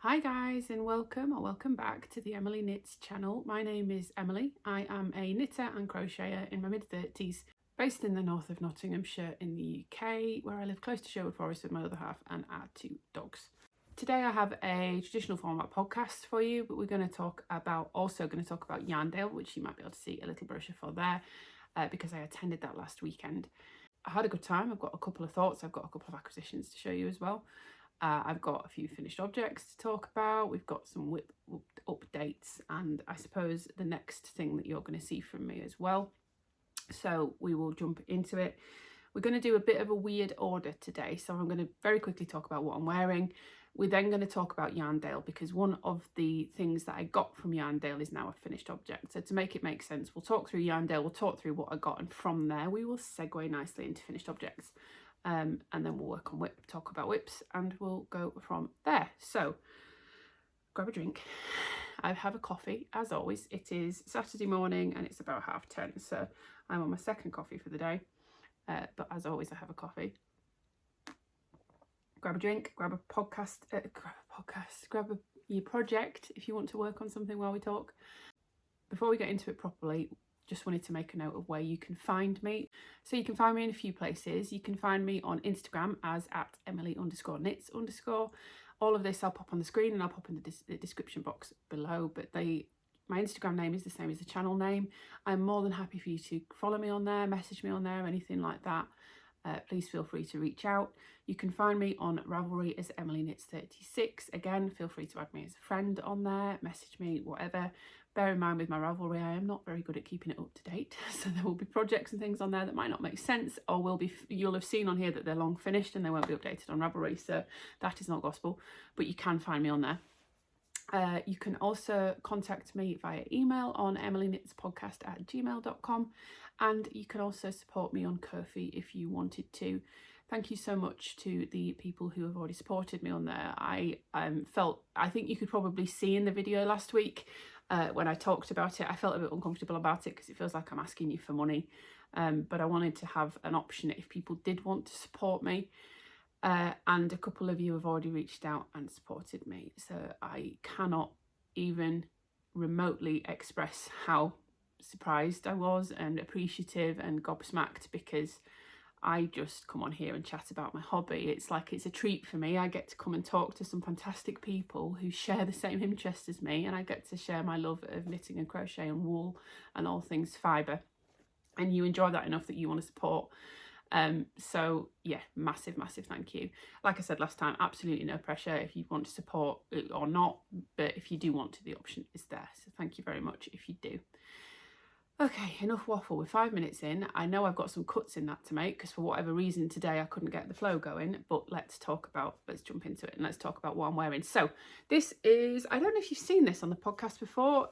Hi guys, and welcome back to the Emily Knits channel. My name is Emily. I am a knitter and crocheter in my mid-30s, based in the north of Nottinghamshire in the UK, where I live close to Sherwood Forest with my other half and our 2 dogs. Today I have a traditional format podcast for you, but we're going to talk about Yarndale, which you might be able to see a little brochure for there, because I attended that last weekend. I had a good time. I've got a couple of thoughts. I've got a couple of acquisitions to show you as well. I've got a few finished objects to talk about. We've got some whip updates, and I suppose the next thing that you're going to see from me as well. So we will jump into it. We're going to do a bit of a weird order today. So I'm going to very quickly talk about what I'm wearing. We're then going to talk about Yarndale, because one of the things that I got from Yarndale is now a finished object. So to make it make sense, we'll talk through Yarndale, we'll talk through what I got, and from there we will segue nicely into finished objects. And then we'll work on talk about whips, and we'll go from there. So grab a drink. I have a coffee as always. It is Saturday morning and it's about 10:30, so I'm on my second coffee for the day, but as always I have a coffee. Grab a drink, grab your project if you want to work on something while we talk. Before we get into it properly, just wanted to make a note of where you can find me. So you can find me in a few places. You can find me on Instagram as @Emily_knits_. All of this I'll pop on the screen and I'll pop in the description box below, but my Instagram name is the same as the channel name. I'm more than happy for you to follow me on there, message me on there, anything like that. Please feel free to reach out. You can find me on Ravelry as EmilyKnits36. Again, feel free to add me as a friend on there, message me, whatever. Bear in mind with my Ravelry, I am not very good at keeping it up to date, so there will be projects and things on there that might not make sense, or you'll have seen on here that they're long finished and they won't be updated on Ravelry, so that is not gospel, but you can find me on there. You can also contact me via email on emilyknitspodcast@gmail.com, and you can also support me on Ko-fi if you wanted to. Thank you so much to the people who have already supported me on there. I think you could probably see in the video last week when I talked about it, I felt a bit uncomfortable about it because it feels like I'm asking you for money, but I wanted to have an option if people did want to support me. And a couple of you have already reached out and supported me, so I cannot even remotely express how surprised I was and appreciative and gobsmacked, because I just come on here and chat about my hobby. It's like it's a treat for me. I get to come and talk to some fantastic people who share the same interests as me, and I get to share my love of knitting and crochet and wool and all things fibre, and you enjoy that enough that you want to support. So yeah, massive thank you. Like I said last time, absolutely no pressure if you want to support or not, but if you do want to, the option is there, so thank you very much if you do. Okay, enough waffle. We're 5 minutes in. I know I've got some cuts in that to make, because for whatever reason today I couldn't get the flow going, but let's jump into it and let's talk about what I'm wearing. So this is, I don't know if you've seen this on the podcast before.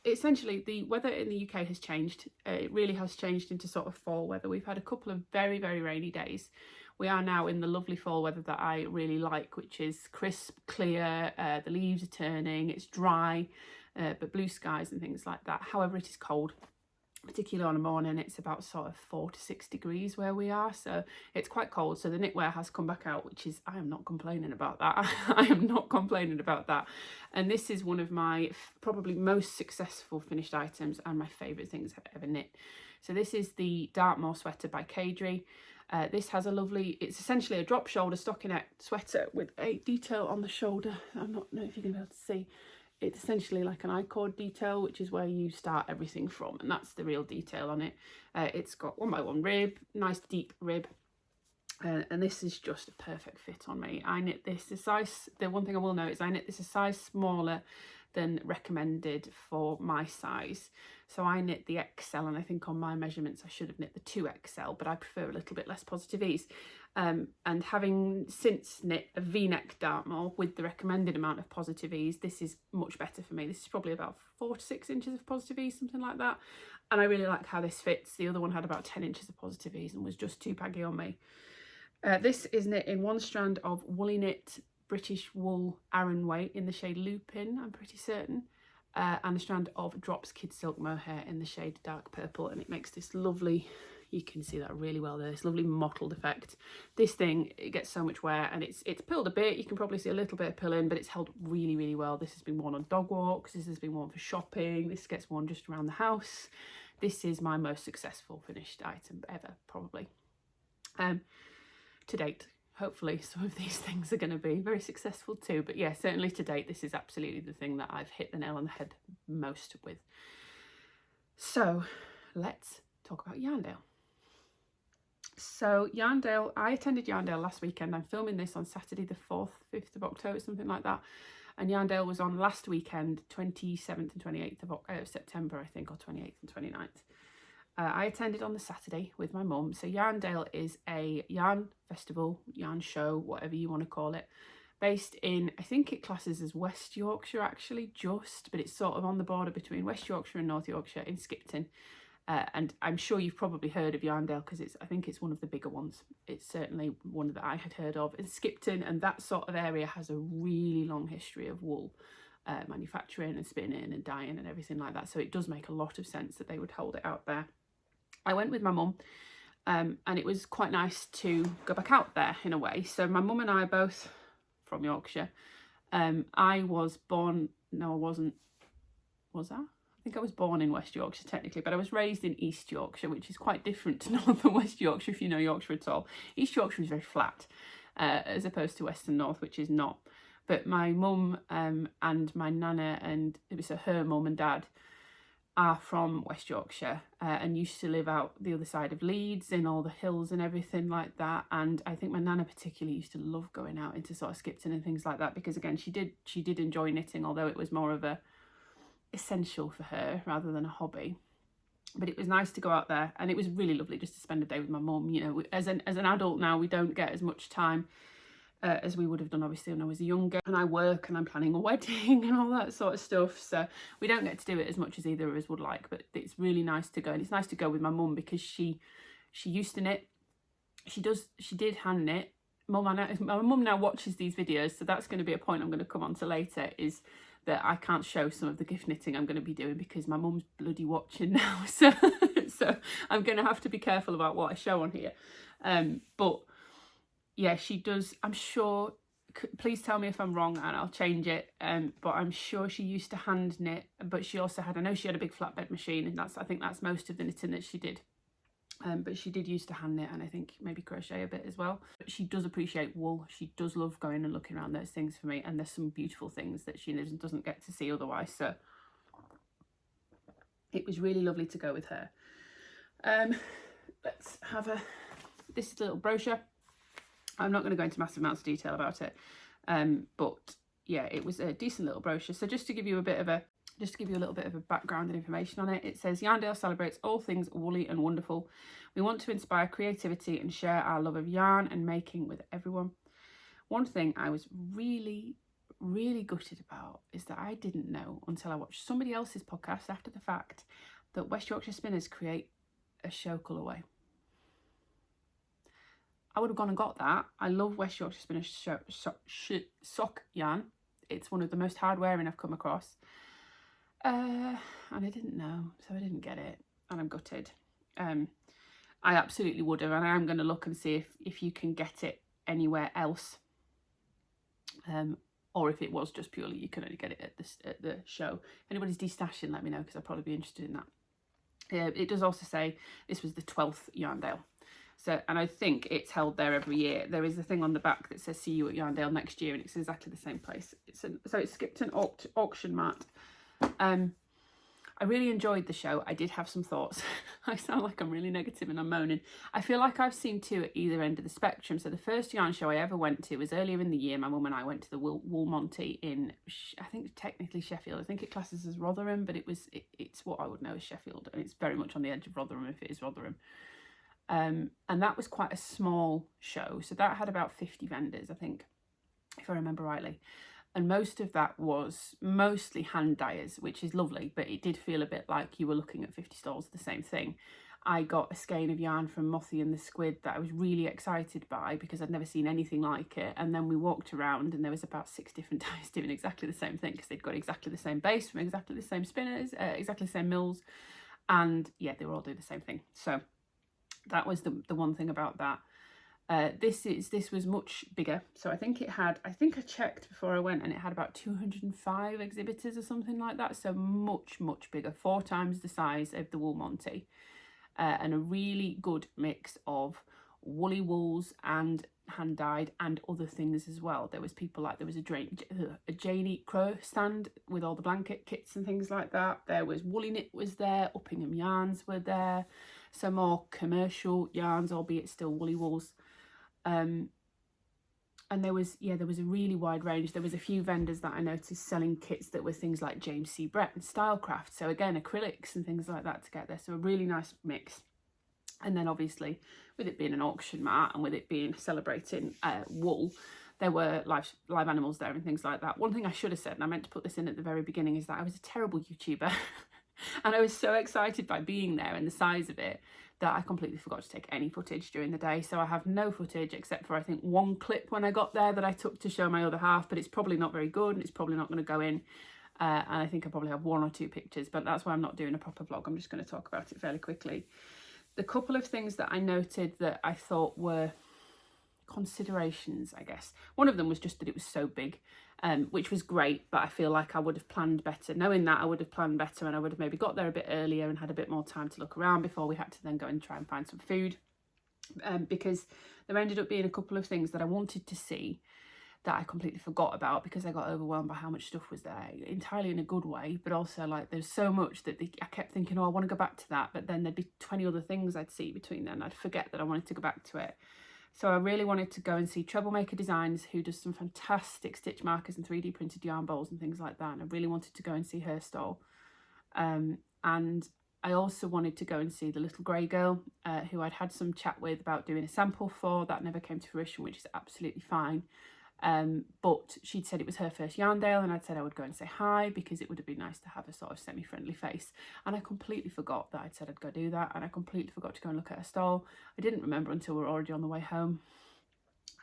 Essentially the weather in the UK has changed. It really has changed into sort of fall weather. We've had a couple of very rainy days. We are now in the lovely fall weather that I really like, which is crisp, clear, the leaves are turning, it's dry, but blue skies and things like that. However, it is cold, particularly on a morning. It's about sort of 4 to 6 degrees where we are, so it's quite cold. So the knitwear has come back out, which is, I am not complaining about that. I am not complaining about that. And this is one of my probably most successful finished items and my favourite things I've ever knit. So this is the Dartmoor sweater by Caidree. This has a lovely, it's essentially a drop shoulder stockinette sweater with a detail on the shoulder. I don't know if you can be able to see. It's essentially like an I-cord detail, which is where you start everything from, and that's the real detail on it. It's got 1x1 rib, nice deep rib, and this is just a perfect fit on me. I knit this the one thing I will note is I knit this a size smaller than recommended for my size. So I knit the XL, and I think on my measurements I should have knit the 2XL, but I prefer a little bit less positive ease. And having since knit a V-neck Dartmoor with the recommended amount of positive ease, this is much better for me. This is probably about 4 to 6 inches of positive ease, something like that. And I really like how this fits. The other one had about 10 inches of positive ease and was just too baggy on me. This is knit in one strand of woolly knit British wool Aran weight in the shade Lupin, I'm pretty certain, and a strand of Drops Kid Silk Mohair in the shade Dark Purple, and it makes this lovely You can see that really well there, this lovely mottled effect. This thing, it gets so much wear, and it's pilled a bit. You can probably see a little bit of pilling, but it's held really, really well. This has been worn on dog walks, this has been worn for shopping, this gets worn just around the house. This is my most successful finished item ever, probably. To date. Hopefully some of these things are going to be very successful too, but yeah, certainly to date this is absolutely the thing that I've hit the nail on the head most with. So let's talk about Yarndale. So Yarndale, I attended Yarndale last weekend. I'm filming this on Saturday the 5th of October, something like that, and Yarndale was on last weekend, 27th and 28th of September, I think, or 28th and 29th. I attended on the Saturday with my mum. So Yarndale is a yarn festival, yarn show, whatever you want to call it, based in, I think it classes as West Yorkshire actually, but it's sort of on the border between West Yorkshire and North Yorkshire in Skipton. And I'm sure you've probably heard of Yarndale because I think it's one of the bigger ones. It's certainly one that I had heard of. And Skipton and that sort of area has a really long history of wool manufacturing and spinning and dyeing and everything like that. So it does make a lot of sense that they would hold it out there. I went with my mum, and it was quite nice to go back out there in a way. So my mum and I are both from Yorkshire. I was born, no I wasn't, was I? I think I was born in West Yorkshire technically, but I was raised in East Yorkshire, which is quite different to North and West Yorkshire if you know Yorkshire at all. East Yorkshire is very flat, as opposed to West and North, which is not. But my mum and my nana, and it was her mum and dad, are from West Yorkshire and used to live out the other side of Leeds in all the hills and everything like that. And I think my nana particularly used to love going out into sort of Skipton and things like that, because again she did enjoy knitting, although it was more of a essential for her rather than a hobby. But it was nice to go out there, and it was really lovely just to spend a day with my mum. You know, as an adult now, we don't get as much time as we would have done obviously when I was younger, and I work and I'm planning a wedding and all that sort of stuff, so we don't get to do it as much as either of us would like. But it's really nice to go, and it's nice to go with my mum because she used to knit. She did hand knit. My mum now watches these videos, so that's going to be a point I'm going to come on to later, is that I can't show some of the gift knitting I'm going to be doing because my mum's bloody watching now, so I'm going to have to be careful about what I show on here. But yeah, she does, I'm sure, please tell me if I'm wrong and I'll change it, but I'm sure she used to hand knit, but she also had, I know she had a big flatbed machine, and I think that's most of the knitting that she did. But she did used to hand knit, and I think maybe crochet a bit as well. But she does appreciate wool. She does love going and looking around those things for me, and there's some beautiful things that she doesn't get to see otherwise. So it was really lovely to go with her. Let's have this little brochure. I'm not going to go into massive amounts of detail about it, but yeah, it was a decent little brochure. So just to give you a little bit of a background and information on it, it says Yarndale celebrates all things woolly and wonderful. We want to inspire creativity and share our love of yarn and making with everyone. One thing I was really, really gutted about is that I didn't know until I watched somebody else's podcast after the fact that West Yorkshire Spinners create a show colourway. I would have gone and got that. I love West Yorkshire Spinners sock yarn. It's one of the most hard wearing I've come across. And I didn't know, so I didn't get it, and I'm gutted. I absolutely would have, and I am going to look and see if you can get it anywhere else, or if it was just purely you can only get it at the show. If anybody's destashing, let me know, because I'd probably be interested in that. It does also say this was the 12th Yarndale. So, and I think it's held there every year. There is a thing on the back that says see you at Yarndale next year, and it's exactly the same place. So it's Skipton auction mart. I really enjoyed the show. I did have some thoughts. I sound like I'm really negative and I'm moaning. I feel like I've seen two at either end of the spectrum. So the first yarn show I ever went to was earlier in the year. My mum and I went to the Wool Monty in, I think technically Sheffield. I think it classes as Rotherham, but it's what I would know as Sheffield. And it's very much on the edge of Rotherham if it is Rotherham. And that was quite a small show. So that had about 50 vendors, I think, if I remember rightly. And most of that was mostly hand dyers, which is lovely, but it did feel a bit like you were looking at 50 stalls of the same thing. I got a skein of yarn from Mothie and the Squid that I was really excited by because I'd never seen anything like it. And then we walked around and there was about 6 different dyers doing exactly the same thing because they'd got exactly the same base from exactly the same spinners, exactly the same mills. And yeah, they were all doing the same thing. So That was the one thing about that. This was much bigger. So I think I checked before I went, and it had about 205 exhibitors or something like that. So much bigger, 4 times the size of the Wool Monty, and a really good mix of woolly wools and hand dyed and other things as well. There was people like, there was a Janie Crow stand with all the blanket kits and things like that. There was Woolly Knit was there, Uppingham yarns were there, some more commercial yarns, albeit still woolly wools. And there was a really wide range. There was a few vendors that I noticed selling kits that were things like James C. Brett and Stylecraft, so again acrylics and things like that to get there, so a really nice mix. And then obviously, with it being an auction mart and with it being celebrating wool, there were live animals there and things like that. One thing I should have said, and I meant to put this in at the very beginning, is that I was a terrible YouTuber and I was so excited by being there and the size of it that I completely forgot to take any footage during the day. So I have no footage except for I think one clip when I got there that I took to show my other half, but it's probably not very good and it's probably not going to go in. And I think I probably have 1 or 2 pictures, but that's why I'm not doing a proper vlog. I'm just going to talk about it fairly quickly. The couple of things that I noted that I thought were considerations, I guess. One of them was just that it was so big, which was great, but I feel like I would have planned better. Knowing that, I would have planned better, and I would have maybe got there a bit earlier and had a bit more time to look around before we had to then go and try and find some food, because there ended up being a couple of things that I wanted to see that I completely forgot about because I got overwhelmed by how much stuff was there, entirely in a good way, but also like there's so much that I kept thinking, oh, I want to go back to that, but then there'd be 20 other things I'd see between then. I'd forget that I wanted to go back to it. So I really wanted to go and see Troublemaker Designs, who does some fantastic stitch markers and 3D printed yarn bowls and things like that, and I really wanted to go and see her stall. And I also wanted to go and see the little grey girl, who I'd had some chat with about doing a sample for. That never came to fruition, which is absolutely fine. But she'd said it was her first Yarndale, and I'd said I would go and say hi because it would have been nice to have a sort of semi-friendly face, and I completely forgot that I'd said I'd go do that, and I completely forgot to go and look at her stall. I didn't remember until we were already on the way home.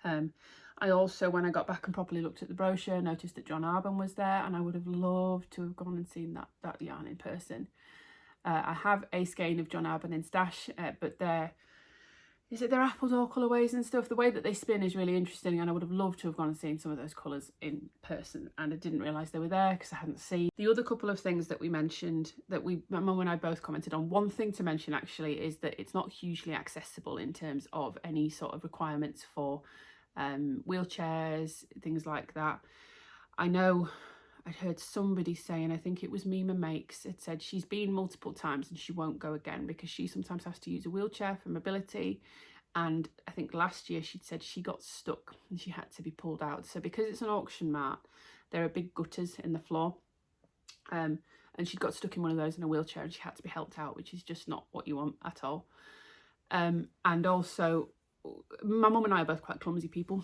I also, when I got back and properly looked at the brochure, noticed that John Arbon was there, and I would have loved to have gone and seen that yarn in person. I have a skein of John Arbon in stash, but they're apple door colourways and stuff. The way that they spin is really interesting, and I would have loved to have gone and seen some of those colours in person, and I didn't realise they were there because I hadn't seen. The other couple of things that we mentioned, that my mum and I both commented on, one thing to mention actually is that it's not hugely accessible in terms of any sort of requirements for wheelchairs, things like that. I know I'd heard somebody say, and I think it was Mima Makes, it said she's been multiple times and she won't go again because she sometimes has to use a wheelchair for mobility. And I think last year she'd said she got stuck and she had to be pulled out. So because it's an auction mart, there are big gutters in the floor. And she got stuck in one of those in a wheelchair and she had to be helped out, which is just not what you want at all. And also, my mum and I are both quite clumsy people.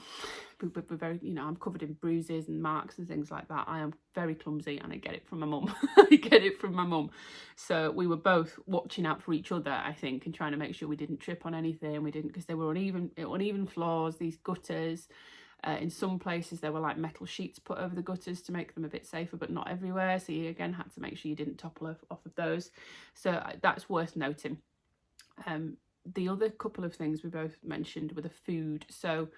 We're very, I'm covered in bruises and marks and things like that. I am very clumsy, and I get it from my mum. I get it from my mum. So we were both watching out for each other, I think, and trying to make sure we didn't trip on anything. We didn't, because they were uneven floors, these gutters. In some places there were like metal sheets put over the gutters to make them a bit safer, but not everywhere. So you again had to make sure you didn't topple off of those. So that's worth noting. The other couple of things we both mentioned were the food. So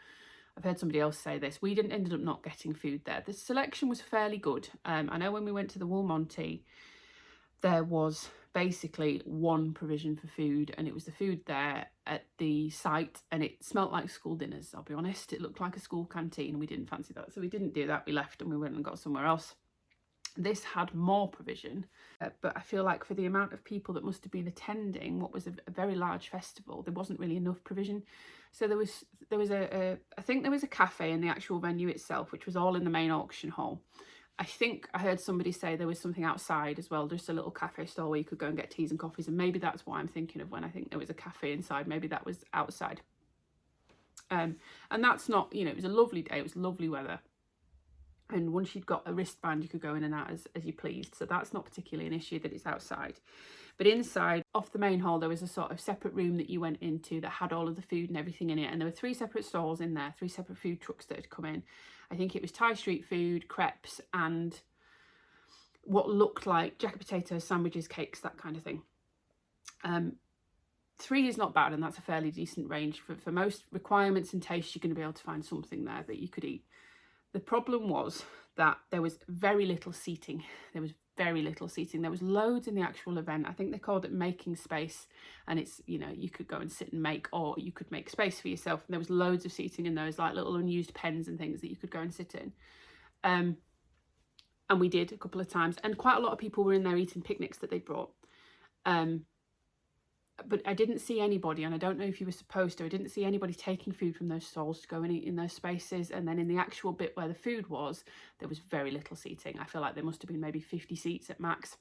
I've heard somebody else say this. We ended up not getting food there. The selection was fairly good. I know when we went to the Wool Monty, there was basically one provision for food, and it was the food there at the site, and it smelt like school dinners, I'll be honest. It looked like a school canteen, and we didn't fancy that. So we didn't do that. We left and we went and got somewhere else. This had more provision, but I feel like for the amount of people that must have been attending what was a very large festival, there wasn't really enough provision. So there was I think there was a cafe in the actual venue itself, which was all in the main auction hall. I think I heard somebody say there was something outside as well, just a little cafe store where you could go and get teas and coffees, and maybe that's what I'm thinking of when I think there was a cafe inside. Maybe that was outside. And that's not, it was a lovely day, it was lovely weather. And once you'd got a wristband, you could go in and out as you pleased. So that's not particularly an issue that it's outside. But inside, off the main hall, there was a sort of separate room that you went into that had all of the food and everything in it. And there were 3 separate stalls in there, 3 separate food trucks that had come in. I think it was Thai street food, crepes, and what looked like jacket potatoes, sandwiches, cakes, that kind of thing. 3 is not bad, and that's a fairly decent range. For most requirements and tastes, you're going to be able to find something there that you could eat. The problem was that there was very little seating. There was very little seating. There was loads in the actual event. I think they called it making space, and it's, you know, you could go and sit and make, or you could make space for yourself. And there was loads of seating in those, like little unused pens and things that you could go and sit in. And we did a couple of times, and quite a lot of people were in there eating picnics that they brought. But I didn't see anybody, and I don't know if you were supposed to, I didn't see anybody taking food from those stalls to go and eat in those spaces. And then in the actual bit where the food was, there was very little seating. I feel like there must have been maybe 50 seats at max.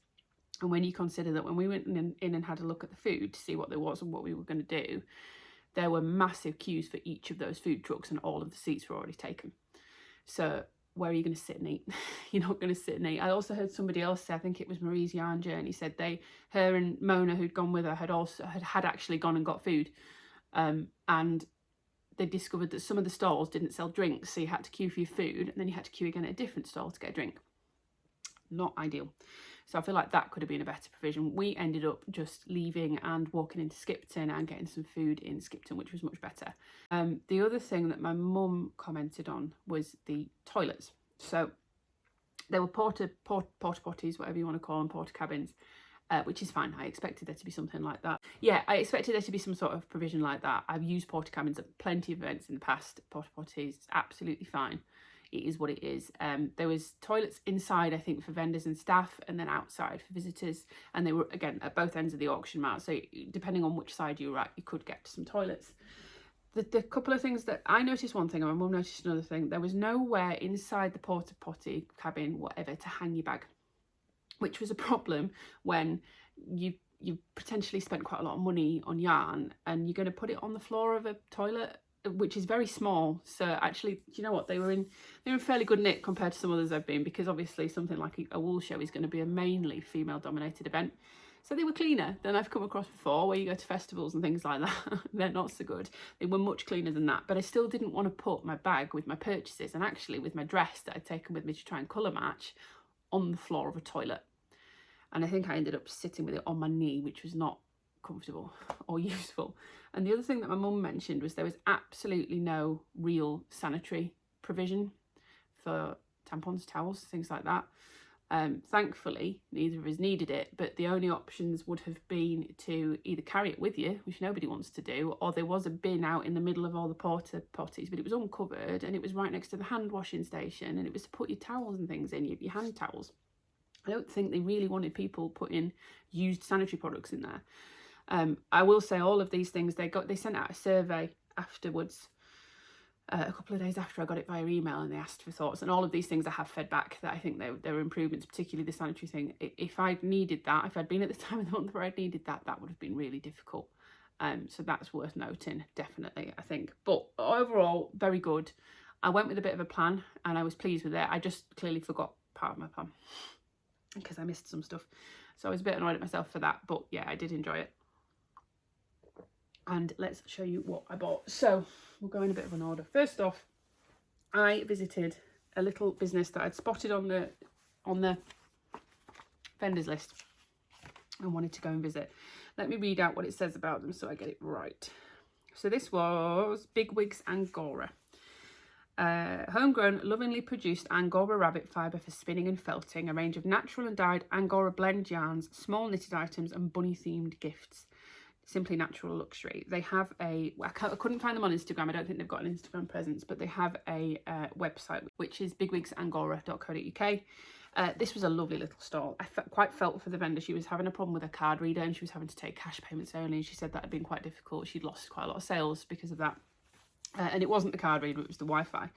And when you consider that when we went in and had a look at the food to see what there was and what we were going to do, there were massive queues for each of those food trucks, and all of the seats were already taken. So where are you going to sit and eat? You're not going to sit and eat. I also heard somebody else say, I think it was Marie's yarn journey, said her and Mona, who'd gone with her, had actually gone and got food, and they discovered that some of the stalls didn't sell drinks, so you had to queue for your food, and then you had to queue again at a different stall to get a drink. Not ideal. So I feel like that could have been a better provision. We ended up just leaving and walking into Skipton and getting some food in Skipton, which was much better. The other thing that my mum commented on was the toilets. So there were porta potties, whatever you want to call them, porta cabins, which is fine. I expected there to be something like that. Yeah, I expected there to be some sort of provision like that. I've used porta cabins at plenty of events in the past. Porta potties, absolutely fine. It is what it is. There was toilets inside, I think, for vendors and staff, and then outside for visitors, and they were, again, at both ends of the auction mart, so depending on which side you were at, you could get to some toilets. The couple of things that I noticed, one thing, and my mum noticed another thing, there was nowhere inside the porta potty cabin, whatever, to hang your bag, which was a problem when you potentially spent quite a lot of money on yarn and you're going to put it on the floor of a toilet, which is very small. So actually, you know what, they were in fairly good nick compared to some others I've been, because obviously something like a wool show is going to be a mainly female dominated event, so they were cleaner than I've come across before, where you go to festivals and things like that. They're not so good. They were much cleaner than that, but I still didn't want to put my bag with my purchases, and actually with my dress that I'd taken with me to try and colour match, on the floor of a toilet. And I think I ended up sitting with it on my knee, which was not comfortable or useful. And the other thing that my mum mentioned was there was absolutely no real sanitary provision for tampons, towels, things like that. Thankfully, neither of us needed it, but the only options would have been to either carry it with you, which nobody wants to do, or there was a bin out in the middle of all the porta potties, but it was uncovered and it was right next to the hand washing station, and it was to put your towels and things in, your hand towels. I don't think they really wanted people putting used sanitary products in there. I will say all of these things, they sent out a survey afterwards, a couple of days after I got it via email, and they asked for thoughts, and all of these things I have fed back that I think there were improvements, particularly the sanitary thing. If I'd needed that, if I'd been at the time of the month where I'd needed that, that would have been really difficult. So that's worth noting, definitely, I think. But overall, very good. I went with a bit of a plan and I was pleased with it. I just clearly forgot part of my plan because I missed some stuff. So I was a bit annoyed at myself for that, but yeah, I did enjoy it. And let's show you what I bought. So we'll go in a bit of an order. First off, I visited a little business that I'd spotted on the vendors list and wanted to go and visit. Let me read out what it says about them so I get it right. So this was Bigwigs Angora. Homegrown, lovingly produced Angora rabbit fibre for spinning and felting, a range of natural and dyed Angora blend yarns, small knitted items and bunny themed gifts. Simply natural luxury. They have I couldn't find them on Instagram. I don't think they've got an Instagram presence, but they have a website, which is bigwigsangora.co.uk. This was a lovely little stall. I quite felt for the vendor. She was having a problem with her card reader and she was having to take cash payments only, and she said that had been quite difficult. She'd lost quite a lot of sales because of that. And it wasn't the card reader, it was the Wi-Fi.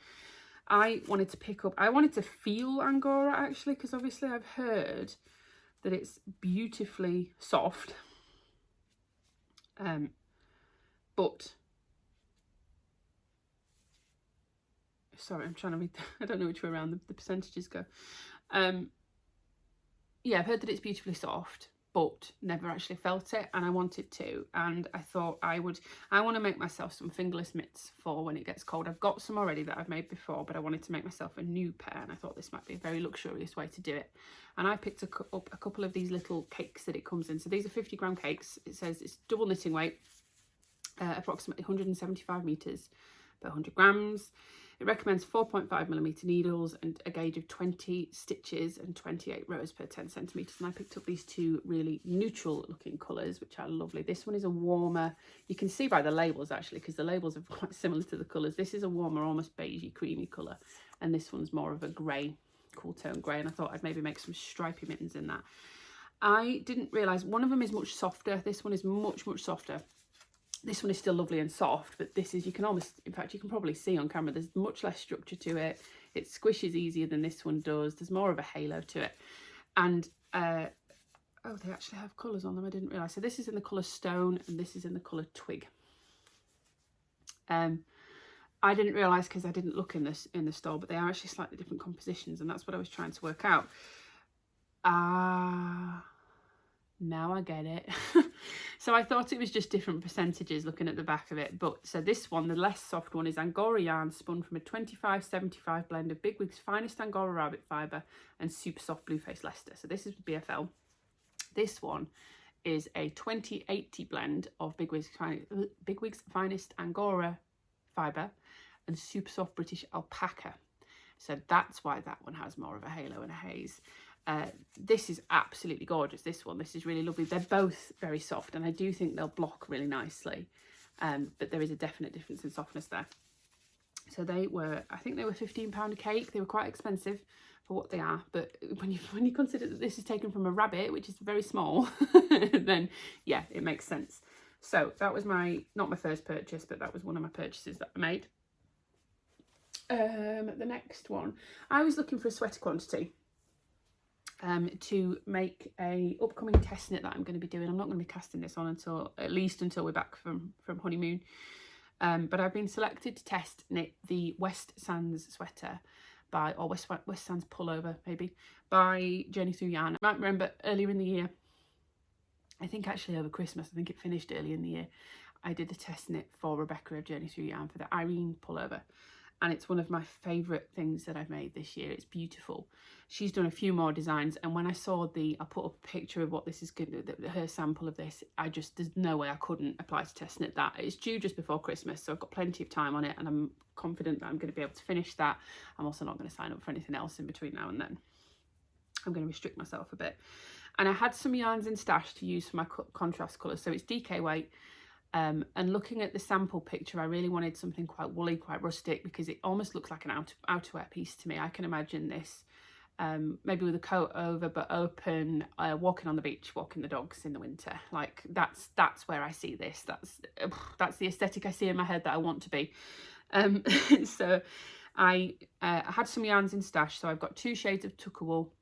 I wanted to feel Angora, actually, because obviously I've heard that it's beautifully soft. But sorry, I'm trying to read. I don't know which way around the percentages go. Yeah, I've heard that it's beautifully soft, but never actually felt it, and I wanted to, and I thought I want to make myself some fingerless mitts for when it gets cold. I've got some already that I've made before, but I wanted to make myself a new pair, and I thought this might be a very luxurious way to do it. And I picked up a couple of these little cakes that it comes in. So these are 50-gram cakes. It says it's double knitting weight, approximately 175 meters per 100 grams. It recommends 4.5mm needles and a gauge of 20 stitches and 28 rows per 10 centimeters. And I picked up these two really neutral looking colours, which are lovely. This one is a warmer, you can see by the labels actually, because the labels are quite similar to the colours. This is a warmer, almost beigey, creamy colour, and this one's more of a grey, cool tone grey. And I thought I'd maybe make some stripy mittens in that. I didn't realise one of them is much softer. This one is much softer. This one is still lovely and soft, but this is, you can almost, in fact, you can probably see on camera, there's much less structure to it. It squishes easier than this one does. There's more of a halo to it. And, oh, they actually have colours on them, I didn't realise. So this is in the colour Stone, and this is in the colour Twig. I didn't realise because I didn't look in the store, but they are actually slightly different compositions, and that's what I was trying to work out. Now I get it. So I thought it was just different percentages looking at the back of it. But so this one, the less soft one, is Angora yarn spun from a 25-75 blend of Bigwig's finest Angora rabbit fibre and super soft Blueface Leicester. So this is BFL. This one is a 20-80 blend of Bigwig's finest Angora fibre and super soft British alpaca. So that's why that one has more of a halo and a haze. This is absolutely gorgeous, this one. This is really lovely. They're both very soft, and I do think they'll block really nicely. But there is a definite difference in softness there. So they were, I think they were £15 a cake. They were quite expensive for what they are. But when you consider that this is taken from a rabbit, which is very small, then yeah, it makes sense. So that was not my first purchase, but that was one of my purchases that I made. The next one, I was looking for a sweater quantity. To make a upcoming test knit that I'm going to be doing. I'm not going to be casting this on at least until we're back from honeymoon. But I've been selected to test knit the West Sands sweater or West Sands pullover maybe, by Journey Through Yarn. I might remember earlier in the year, I think actually over Christmas, I think it finished early in the year, I did a test knit for Rebecca of Journey Through Yarn for the Irene pullover. And it's one of my favourite things that I've made this year. It's beautiful. She's done a few more designs, and when I saw I put up a picture of what this is good, her sample of this, there's no way I couldn't apply to test knit that. It's due just before Christmas, so I've got plenty of time on it, and I'm confident that I'm going to be able to finish that. I'm also not going to sign up for anything else in between now and then. I'm going to restrict myself a bit. And I had some yarns in stash to use for my contrast colours, so it's DK weight. And looking at the sample picture, I really wanted something quite woolly, quite rustic, because it almost looks like an outerwear piece to me. I can imagine this maybe with a coat over, but open, walking on the beach, walking the dogs in the winter. Like that's where I see this. That's the aesthetic I see in my head that I want to be. So I had some yarns in stash. So I've got 2 shades of Tucker Wool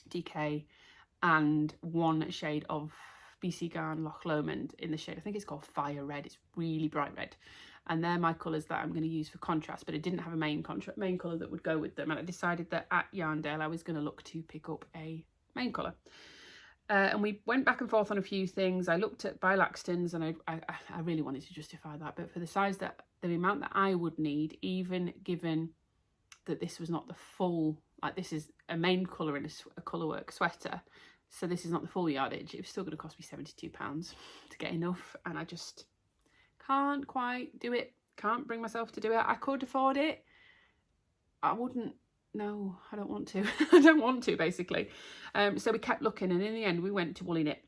DK and 1 shade of BC Garn Loch Lomond in the shade, I think it's called Fire Red. It's really bright red, and they're my colours that I'm going to use for contrast, but I didn't have a main colour that would go with them, and I decided that at Yarndale I was going to look to pick up a main colour. And we went back and forth on a few things. I looked at Bilaxtons, and I really wanted to justify that, but for the size the amount that I would need, even given that this was not the full, like this is a main colour in a colourwork sweater, so this is not the full yardage, it was still going to cost me £72 to get enough, and I just can't quite do it. Can't bring myself to do it. I could afford it. I wouldn't. No, I don't want to. I don't want to, basically. So we kept looking, and in the end we went to Woolly Knit.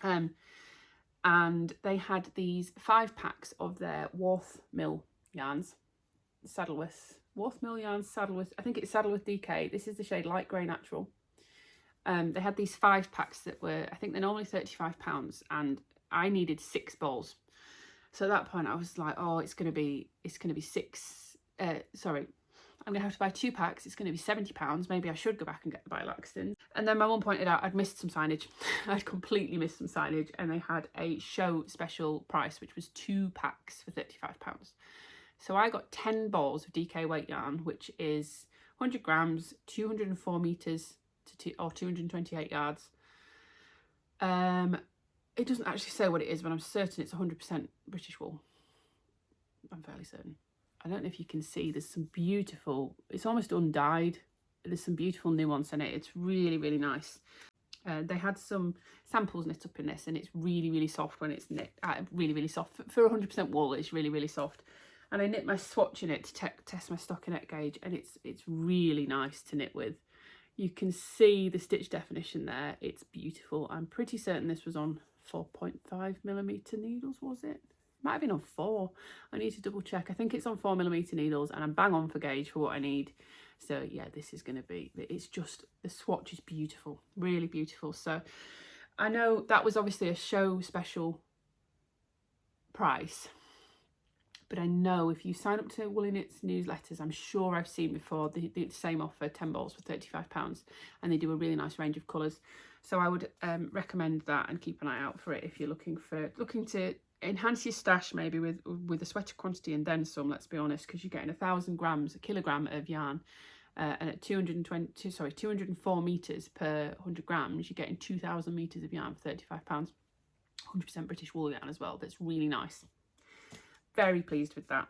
And they had these 5 packs of their Worth Mill yarns, Worth Mill yarns, Saddleworth. I think it's Saddleworth DK. This is the shade Light Grey Natural. They had these 5 packs that were, I think they're normally £35, and I needed 6 balls. So at that point I was like, oh, it's gonna be 6. Sorry, I'm gonna have to buy 2 packs. It's gonna be £70. Maybe I should go back and get the Bilaxtons. And then my mum pointed out I'd missed some signage. I'd completely missed some signage, and they had a show special price, which was 2 packs for £35. So I got 10 balls of DK weight yarn, which is 100 grams, 204 meters. Or 228 yards, It doesn't actually say what it is, but I'm certain it's 100% British wool. I'm fairly certain. I don't know if you can see, there's some beautiful, it's almost undyed. There's some beautiful nuance in it. It's really, really nice. They had some samples knit up in this, and it's really, really soft when it's knit. Really, really soft. For 100% wool, it's really, really soft. And I knit my swatch in it to test my stockinette gauge, and it's really nice to knit with. You can see the stitch definition there. It's beautiful. I'm pretty certain this was on 4.5mm needles, was it? Might have been on 4. I need to double check. I think it's on 4mm needles, and I'm bang on for gauge for what I need. So yeah, this is going to be, it's just, the swatch is beautiful, really beautiful. So I know that was obviously a show special price, but I know if you sign up to Woolly Knits newsletters, I'm sure I've seen before the same offer, 10 balls for £35, and they do a really nice range of colours. So I would recommend that, and keep an eye out for it if you're looking to enhance your stash, maybe with a sweater quantity and then some. Let's be honest, because you're getting 1,000 grams, a kilogram of yarn, and at 204 meters per 100 grams, you're getting 2,000 meters of yarn for £35. 100% British wool yarn as well. That's really nice. Very pleased with that.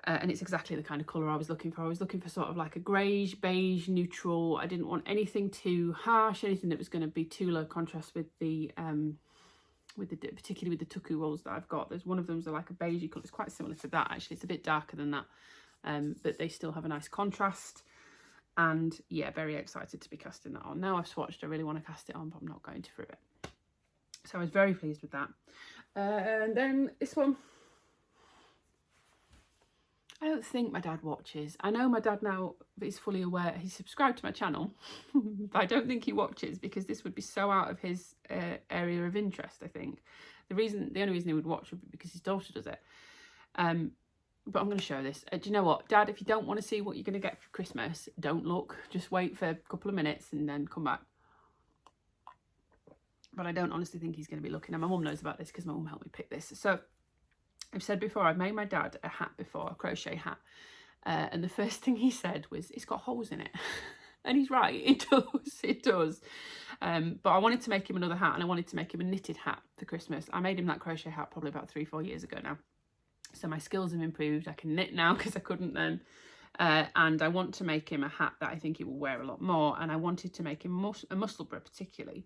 And it's exactly the kind of colour I was looking for. I was looking for sort of like a greyish, beige, neutral. I didn't want anything too harsh, anything that was going to be too low contrast with the particularly with the tuku wools that I've got. There's one of them, like a beigey colour. It's quite similar to that actually. It's a bit darker than that, but they still have a nice contrast. And yeah, very excited to be casting that on. Now I've swatched, I really want to cast it on, but I'm not going to for a bit. So I was very pleased with that. And then this one, I don't think my dad watches. I know my dad now is fully aware. He's subscribed to my channel, but I don't think he watches, because this would be so out of his area of interest, I think. The only reason he would watch would be because his daughter does it. But I'm going to show this. Do you know what, Dad? If you don't want to see what you're going to get for Christmas, don't look. Just wait for a couple of minutes and then come back. But I don't honestly think he's going to be looking. And my mum knows about this because my mum helped me pick this. So I've said before, I've made my dad a hat before, a crochet hat. And the first thing he said was, it's got holes in it. And he's right, it does, it does. But I wanted to make him another hat, and I wanted to make him a knitted hat for Christmas. I made him that crochet hat probably about 3-4 years ago now. So my skills have improved. I can knit now because I couldn't then. And I want to make him a hat that I think he will wear a lot more. And I wanted to make him a Musselburgh particularly.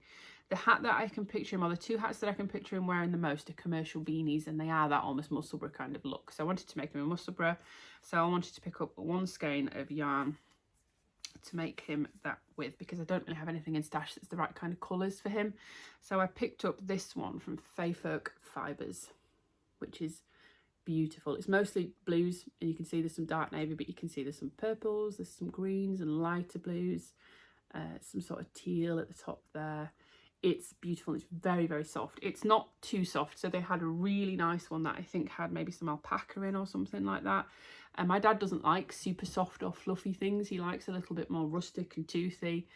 The hat that I can picture him, or the two hats that I can picture him wearing the most, are commercial beanies, and they are that almost Musselburgh kind of look. So I wanted to make him a Musselburgh. So I wanted to pick up one skein of yarn to make him that with, because I don't really have anything in stash that's the right kind of colours for him. So I picked up this one from Féth Fibres, which is beautiful. It's mostly blues, and you can see there's some dark navy, but you can see there's some purples, there's some greens and lighter blues, some sort of teal at the top there. It's beautiful. It's very, very soft. It's not too soft. So they had a really nice one that I think had maybe some alpaca in or something like that. And my dad doesn't like super soft or fluffy things. He likes a little bit more rustic and toothy.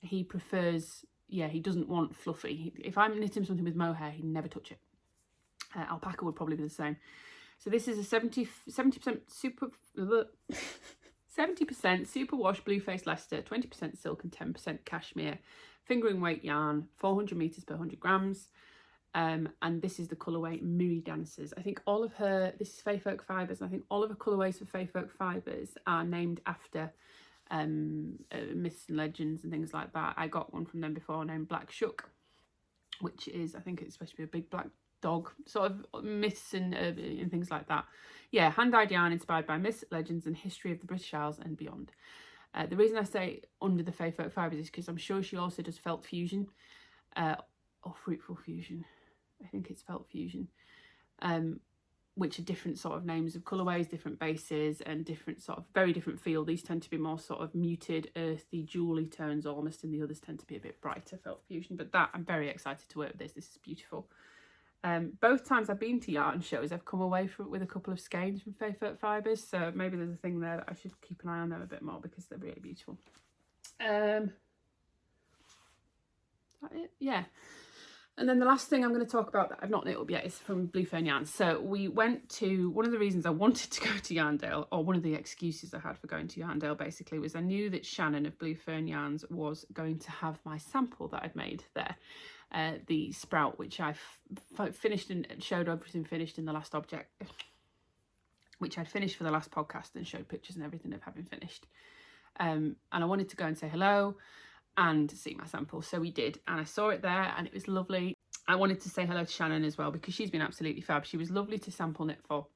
He prefers, yeah, he doesn't want fluffy. If I'm knitting something with mohair, he'd never touch it. Alpaca would probably be the same. So this is a 70% super 70% superwash blue face Leicester, 20% silk and 10% cashmere, fingering weight yarn, 400 meters per 100 grams. And this is the colourway Miri Dancers. I think all of her, this is Féth Fibres, and I think all of her colourways for Féth Fibres are named after myths and legends and things like that. I got one from them before named Black Shuck, which is, I think it's supposed to be a big black dog, sort of myths and things like that. Yeah, hand-dyed yarn inspired by myths, legends and history of the British Isles and beyond. The reason I say under the Féth Fibres is because I'm sure she also does felt fusion, or fruitful fusion. I think it's felt fusion, which are different sort of names of colourways, different bases and different sort of very different feel. These tend to be more sort of muted, earthy, jewelry tones almost, and the others tend to be a bit brighter felt fusion. But that, I'm very excited to work with this. This is beautiful. Both times I've been to yarn shows, I've come away with a couple of skeins from Féth Fibres, so maybe there's a thing there that I should keep an eye on them a bit more because they're really beautiful. Is that it? Yeah. And then the last thing I'm going to talk about that I've not knit up yet is from Blue Fern Yarns. So we went to, one of the reasons I wanted to go to Yarndale, or one of the excuses I had for going to Yarndale basically, was I knew that Shannon of Blue Fern Yarns was going to have my sample that I'd made there. The sprout, which I finished and showed everything finished in the last object, which I'd finished for the last podcast and showed pictures and everything of having finished. And I wanted to go and say hello and see my sample, so we did, and I saw it there and it was lovely. I wanted to say hello to Shannon as well because she's been absolutely fab. She was lovely to sample knit for,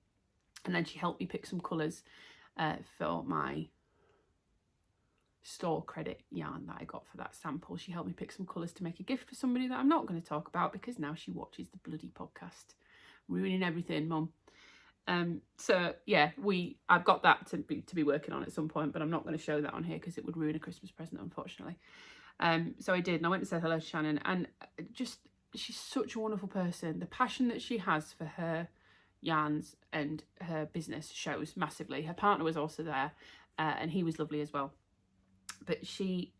and then she helped me pick some colours for my store credit yarn that I got for that sample. She helped me pick some colours to make a gift for somebody that I'm not going to talk about because now she watches the bloody podcast. Ruining everything, Mum. So yeah, I've got that to be working on at some point, but I'm not going to show that on here because it would ruin a Christmas present, unfortunately. So I did, and I went and said hello to Shannon, and just, she's such a wonderful person. The passion that she has for her yarns and her business shows massively. Her partner was also there, and he was lovely as well. But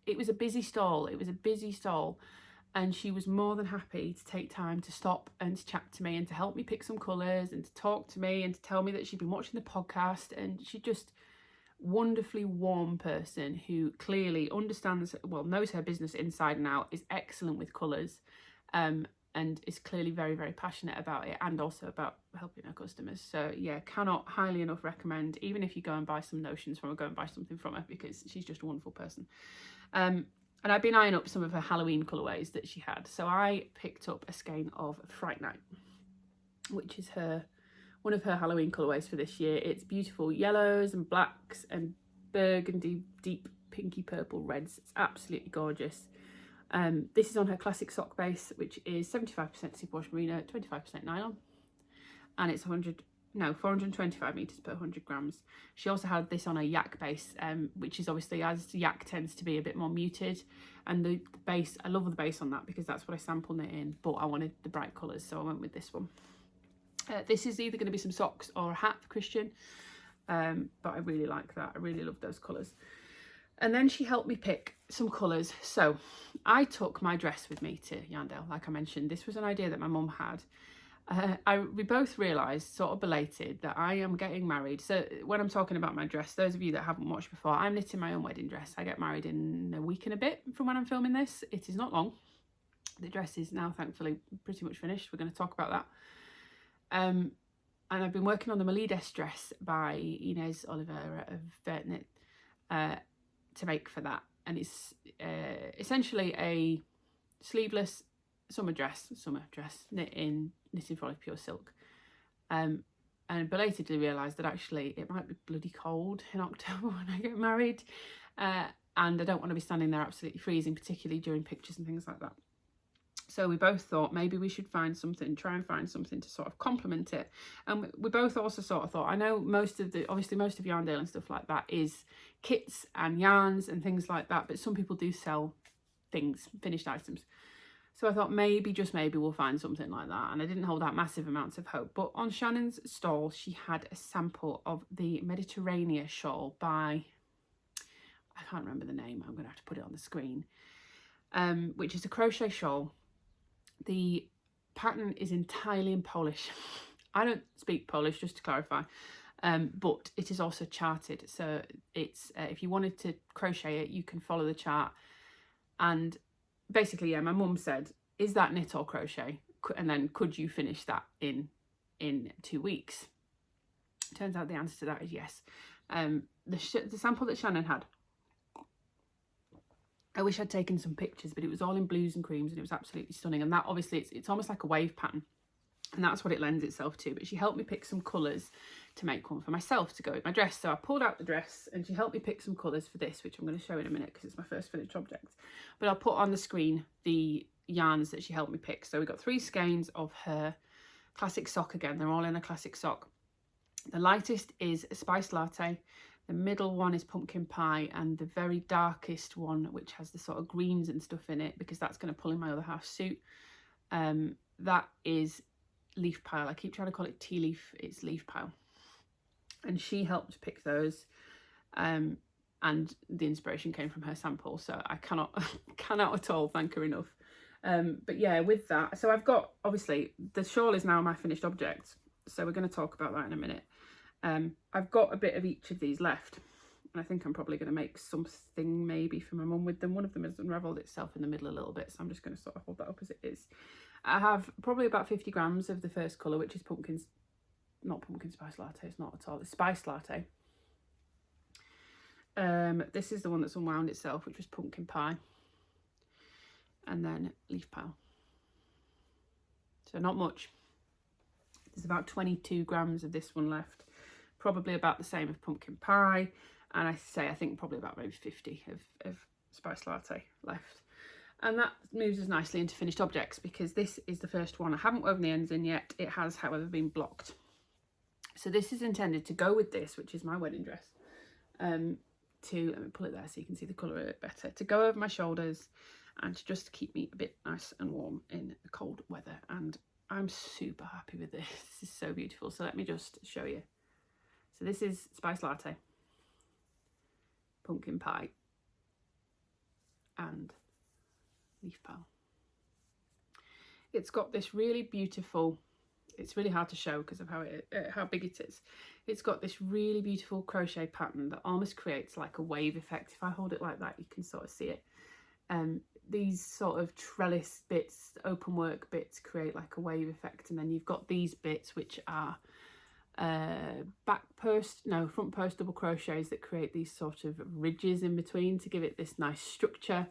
it was a busy stall. It was a busy stall. And she was more than happy to take time to stop and to chat to me and to help me pick some colours and to talk to me and to tell me that she'd been watching the podcast. And she just wonderfully warm person who clearly understands, well, knows her business inside and out, is excellent with colours, and is clearly very, very passionate about it and also about helping her customers. So yeah, cannot highly enough recommend, even if you go and buy some notions from her, go and buy something from her because she's just a wonderful person. And I've been eyeing up some of her Halloween colourways that she had. So I picked up a skein of Fright Night, which is one of her Halloween colourways for this year. It's beautiful yellows and blacks and burgundy, deep pinky purple reds. It's absolutely gorgeous. This is on her classic sock base, which is 75% superwash merino, 25% nylon. And it's 425 metres per 100 grams. She also had this on a yak base, which is obviously, as yak tends to be a bit more muted. And the base, I love the base on that because that's what I sampled it in, but I wanted the bright colours, so I went with this one. This is either going to be some socks or a hat for Christian, but I really like that. I really love those colours. And then she helped me pick some colours. So I took my dress with me to Yarndale, like I mentioned. This was an idea that my mum had. We both realised, sort of belated, that I am getting married. So when I'm talking about my dress, those of you that haven't watched before, I'm knitting my own wedding dress. I get married in a week and a bit from when I'm filming this. It is not long. The dress is now thankfully pretty much finished. We're going to talk about that. And I've been working on the Melides dress by Inês Olivera of Vertknit to make for that. And it's essentially a sleeveless summer dress knitting Frolic pure silk, and belatedly realised that actually it might be bloody cold in October when I get married, and I don't want to be standing there absolutely freezing, particularly during pictures and things like that. So we both thought maybe we should try and find something to sort of complement it. And we both also sort of thought, I know most of Yarndale and stuff like that is kits and yarns and things like that, but some people do sell things, finished items. So I thought maybe, just maybe, we'll find something like that. And I didn't hold out massive amounts of hope. But on Shannon's stall, she had a sample of the Mediterranea shawl by, I can't remember the name. I'm going to have to put it on the screen. Which is a crochet shawl. The pattern is entirely in Polish. I don't speak Polish, just to clarify. But it is also charted. So it's if you wanted to crochet it, you can follow the chart. And basically, yeah, my mum said, is that knit or crochet? And then could you finish that in 2 weeks? Turns out the answer to that is yes. The sample that Shannon had, I wish I'd taken some pictures, but it was all in blues and creams and it was absolutely stunning. And that obviously, it's almost like a wave pattern. And that's what it lends itself to. But she helped me pick some colours to make one for myself to go with my dress. So I pulled out the dress and she helped me pick some colours for this, which I'm going to show in a minute because it's my first finished object. But I'll put on the screen the yarns that she helped me pick. So we got 3 skeins of her classic sock again. They're all in a classic sock. The lightest is a spiced latte. The middle one is pumpkin pie, and the very darkest one, which has the sort of greens and stuff in it, because that's going to pull in my other half suit, that is leaf pile. I keep trying to call it tea leaf, it's leaf pile. And she helped pick those, and the inspiration came from her sample, so I cannot at all thank her enough. But yeah, with that, so I've got, obviously the shawl is now my finished object, so we're going to talk about that in a minute. I've got a bit of each of these left, and I think I'm probably going to make something maybe for my mum with them. One of them has unravelled itself in the middle a little bit, so I'm just going to sort of hold that up as it is. I have probably about 50 grams of the first colour, which is not pumpkin spice latte, it's not at all, it's spice latte. This is the one that's unwound itself, which was pumpkin pie, and then leaf pile. So not much. There's about 22 grams of this one left, probably about the same of pumpkin pie, and I think probably about maybe 50 of spice latte left. And that moves us nicely into finished objects, because this is the first one. I haven't woven the ends in yet. It has, however, been blocked. So this is intended to go with this, which is my wedding dress. Let me pull it there so you can see the colour a bit better. To go over my shoulders and to just keep me a bit nice and warm in the cold weather. And I'm super happy with this. This is so beautiful. So let me just show you. So this is spice latte, pumpkin pie, and leaf pile. It's got this really beautiful, it's really hard to show because of how big it is. It's got this really beautiful crochet pattern that almost creates like a wave effect. If I hold it like that, you can sort of see it. These sort of trellis bits, open work bits, create like a wave effect, and then you've got these bits which are front post double crochets that create these sort of ridges in between to give it this nice structure,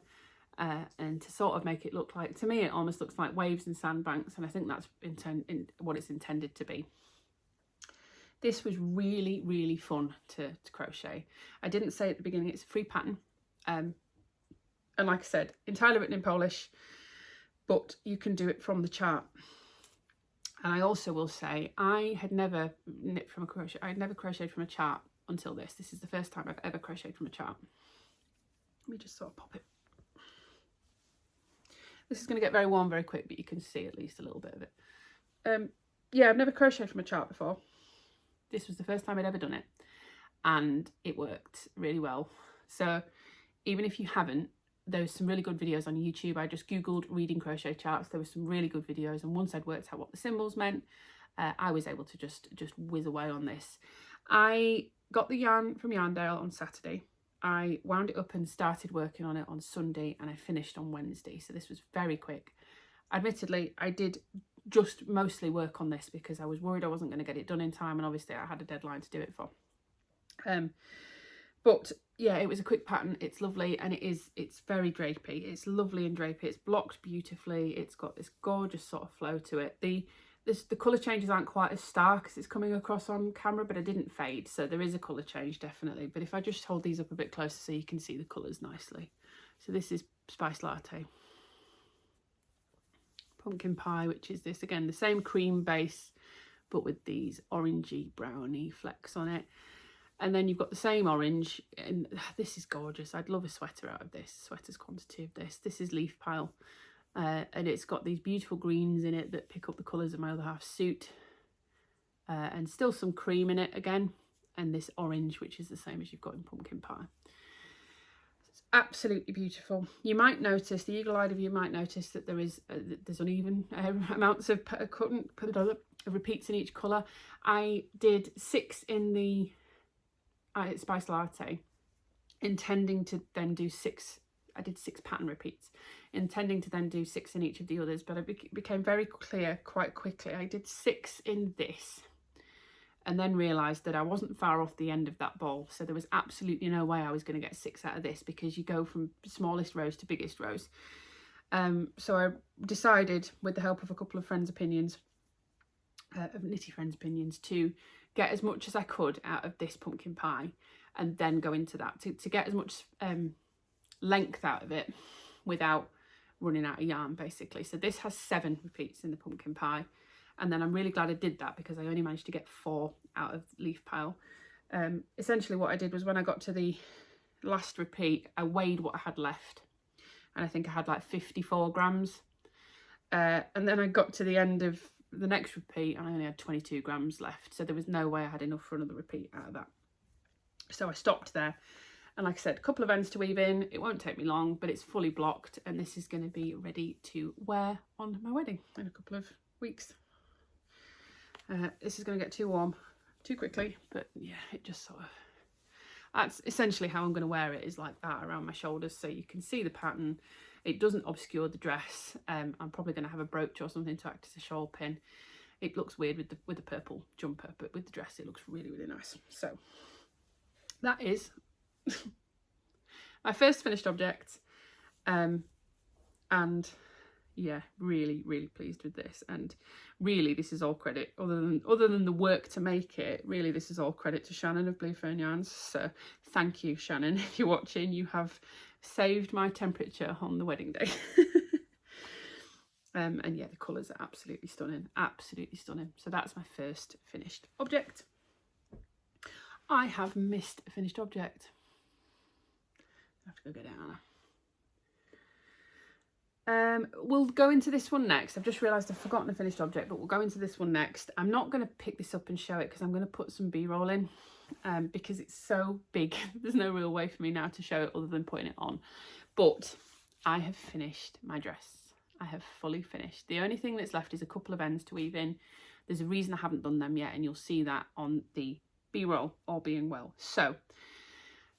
and to sort of make it look like, to me it almost looks like waves and sandbanks, and I think that's what it's intended to be. This was really, really fun to crochet. I didn't say at the beginning it's a free pattern, and like I said, entirely written in Polish, but you can do it from the chart. And I also will say, I had never knit from a crochet. I had never crocheted from a chart until this. This is the first time I've ever crocheted from a chart. Let me just sort of pop it. This is going to get very warm very quick, but you can see at least a little bit of it. Yeah, I've never crocheted from a chart before. This was the first time I'd ever done it, and it worked really well. So even if you haven't, there's some really good videos on YouTube. I just googled reading crochet charts. There were some really good videos, and once I'd worked out what the symbols meant, I was able to just whiz away on this. I got the yarn from Yarndale on Saturday. I wound it up and started working on it on Sunday, and I finished on Wednesday, so this was very quick. Admittedly, I did just mostly work on this because I was worried I wasn't going to get it done in time, and obviously I had a deadline to do it for. But yeah, it was a quick pattern. It's lovely, and it's very drapey. It's lovely and drapey. It's blocked beautifully. It's got this gorgeous sort of flow to it. The colour changes aren't quite as stark as it's coming across on camera, but it didn't fade, so there is a colour change definitely. But if I just hold these up a bit closer so you can see the colours nicely. So this is spice latte, pumpkin pie, which is this again, the same cream base but with these orangey browny flecks on it. And then you've got the same orange, and this is gorgeous. I'd love a sweater out of this, sweater's quantity of this. This is leaf pile, and it's got these beautiful greens in it that pick up the colours of my other half suit, and still some cream in it again, and this orange, which is the same as you've got in pumpkin pie. It's absolutely beautiful. You might notice, the eagle-eyed of you might notice that there's uneven amounts of repeats in each colour. I did 6 in the spice latte, intending to then do 6. I did 6 pattern repeats, intending to then do 6 in each of the others, but it became very clear quite quickly. I did 6 in this, and then realised that I wasn't far off the end of that ball, so there was absolutely no way I was going to get 6 out of this, because you go from smallest rows to biggest rows. So I decided, with the help of a couple of friends' opinions, of knitty friends' opinions, to get as much as I could out of this pumpkin pie, and then go into that to get as much length out of it without running out of yarn, basically. So this has 7 repeats in the pumpkin pie, and then I'm really glad I did that because I only managed to get 4 out of leaf pile. Essentially what I did was, when I got to the last repeat, I weighed what I had left, and I think I had like 54 grams, and then I got to the end of the next repeat and I only had 22 grams left, so there was no way I had enough for another repeat out of that. So I stopped there, And like I said, a couple of ends to weave in. It won't take me long, but it's fully blocked, and this is going to be ready to wear on my wedding in a couple of weeks. This is going to get too warm too quickly, but yeah, it just sort of, that's essentially how I'm going to wear it, is like that around my shoulders, so you can see the pattern. It doesn't obscure the dress. I'm probably going to have a brooch or something to act as a shawl pin. It looks weird with the purple jumper, but with the dress it looks really, really nice. So that is my first finished object, and yeah, really, really pleased with this. And really, this is all credit, other than the work to make it, really this is all credit to Shannon of Blue Fern Yarns. So thank you, Shannon, if you're watching. You have saved my temperature on the wedding day. And yeah, the colours are absolutely stunning, absolutely stunning. So that's my first finished object. I have missed a finished object. I have to go get it, Anna. We'll go into this one next. I've just realised I've forgotten a finished object, but we'll go into this one next. I'm not going to pick this up and show it because I'm going to put some B-roll in, because it's so big. There's no real way for me now to show it other than putting it on. But I have finished my dress. I have fully finished. The only thing that's left is a couple of ends to weave in. There's a reason I haven't done them yet, and you'll see that on the B-roll, all being well. So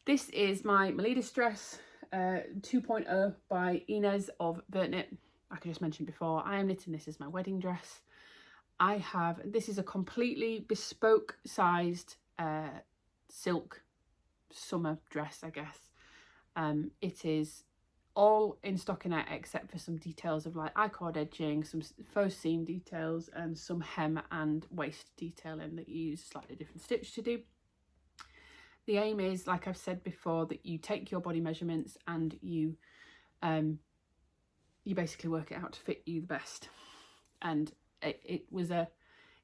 this is my Melides dress. 2.0 by Inês of Vertknit. Like I just mentioned before, I am knitting this as my wedding dress. This is a completely bespoke sized silk summer dress, I guess. It is all in stockinette except for some details of like I-cord edging, some faux seam details, and some hem and waist detailing that you use a slightly different stitch to do. The aim is, like I've said before, that you take your body measurements and you basically work it out to fit you the best. And it was a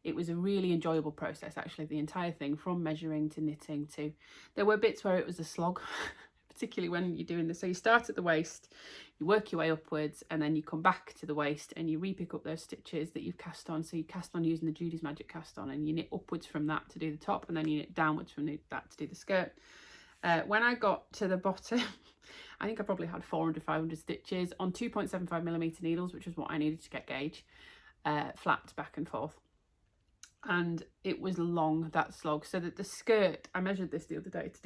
really enjoyable process, actually, the entire thing, from measuring to knitting to, there were bits where it was a slog, particularly when you're doing this. So you start at the waist, you work your way upwards, and then you come back to the waist and you re-pick up those stitches that you've cast on. So you cast on using the Judy's Magic cast on, and you knit upwards from that to do the top, and then you knit downwards from that to do the skirt. When I got to the bottom, I think I probably had 400, 500 stitches on 2.75mm needles, which was what I needed to get gauge, flapped back and forth. And it was long, that slog. So that the skirt, I measured this the other day to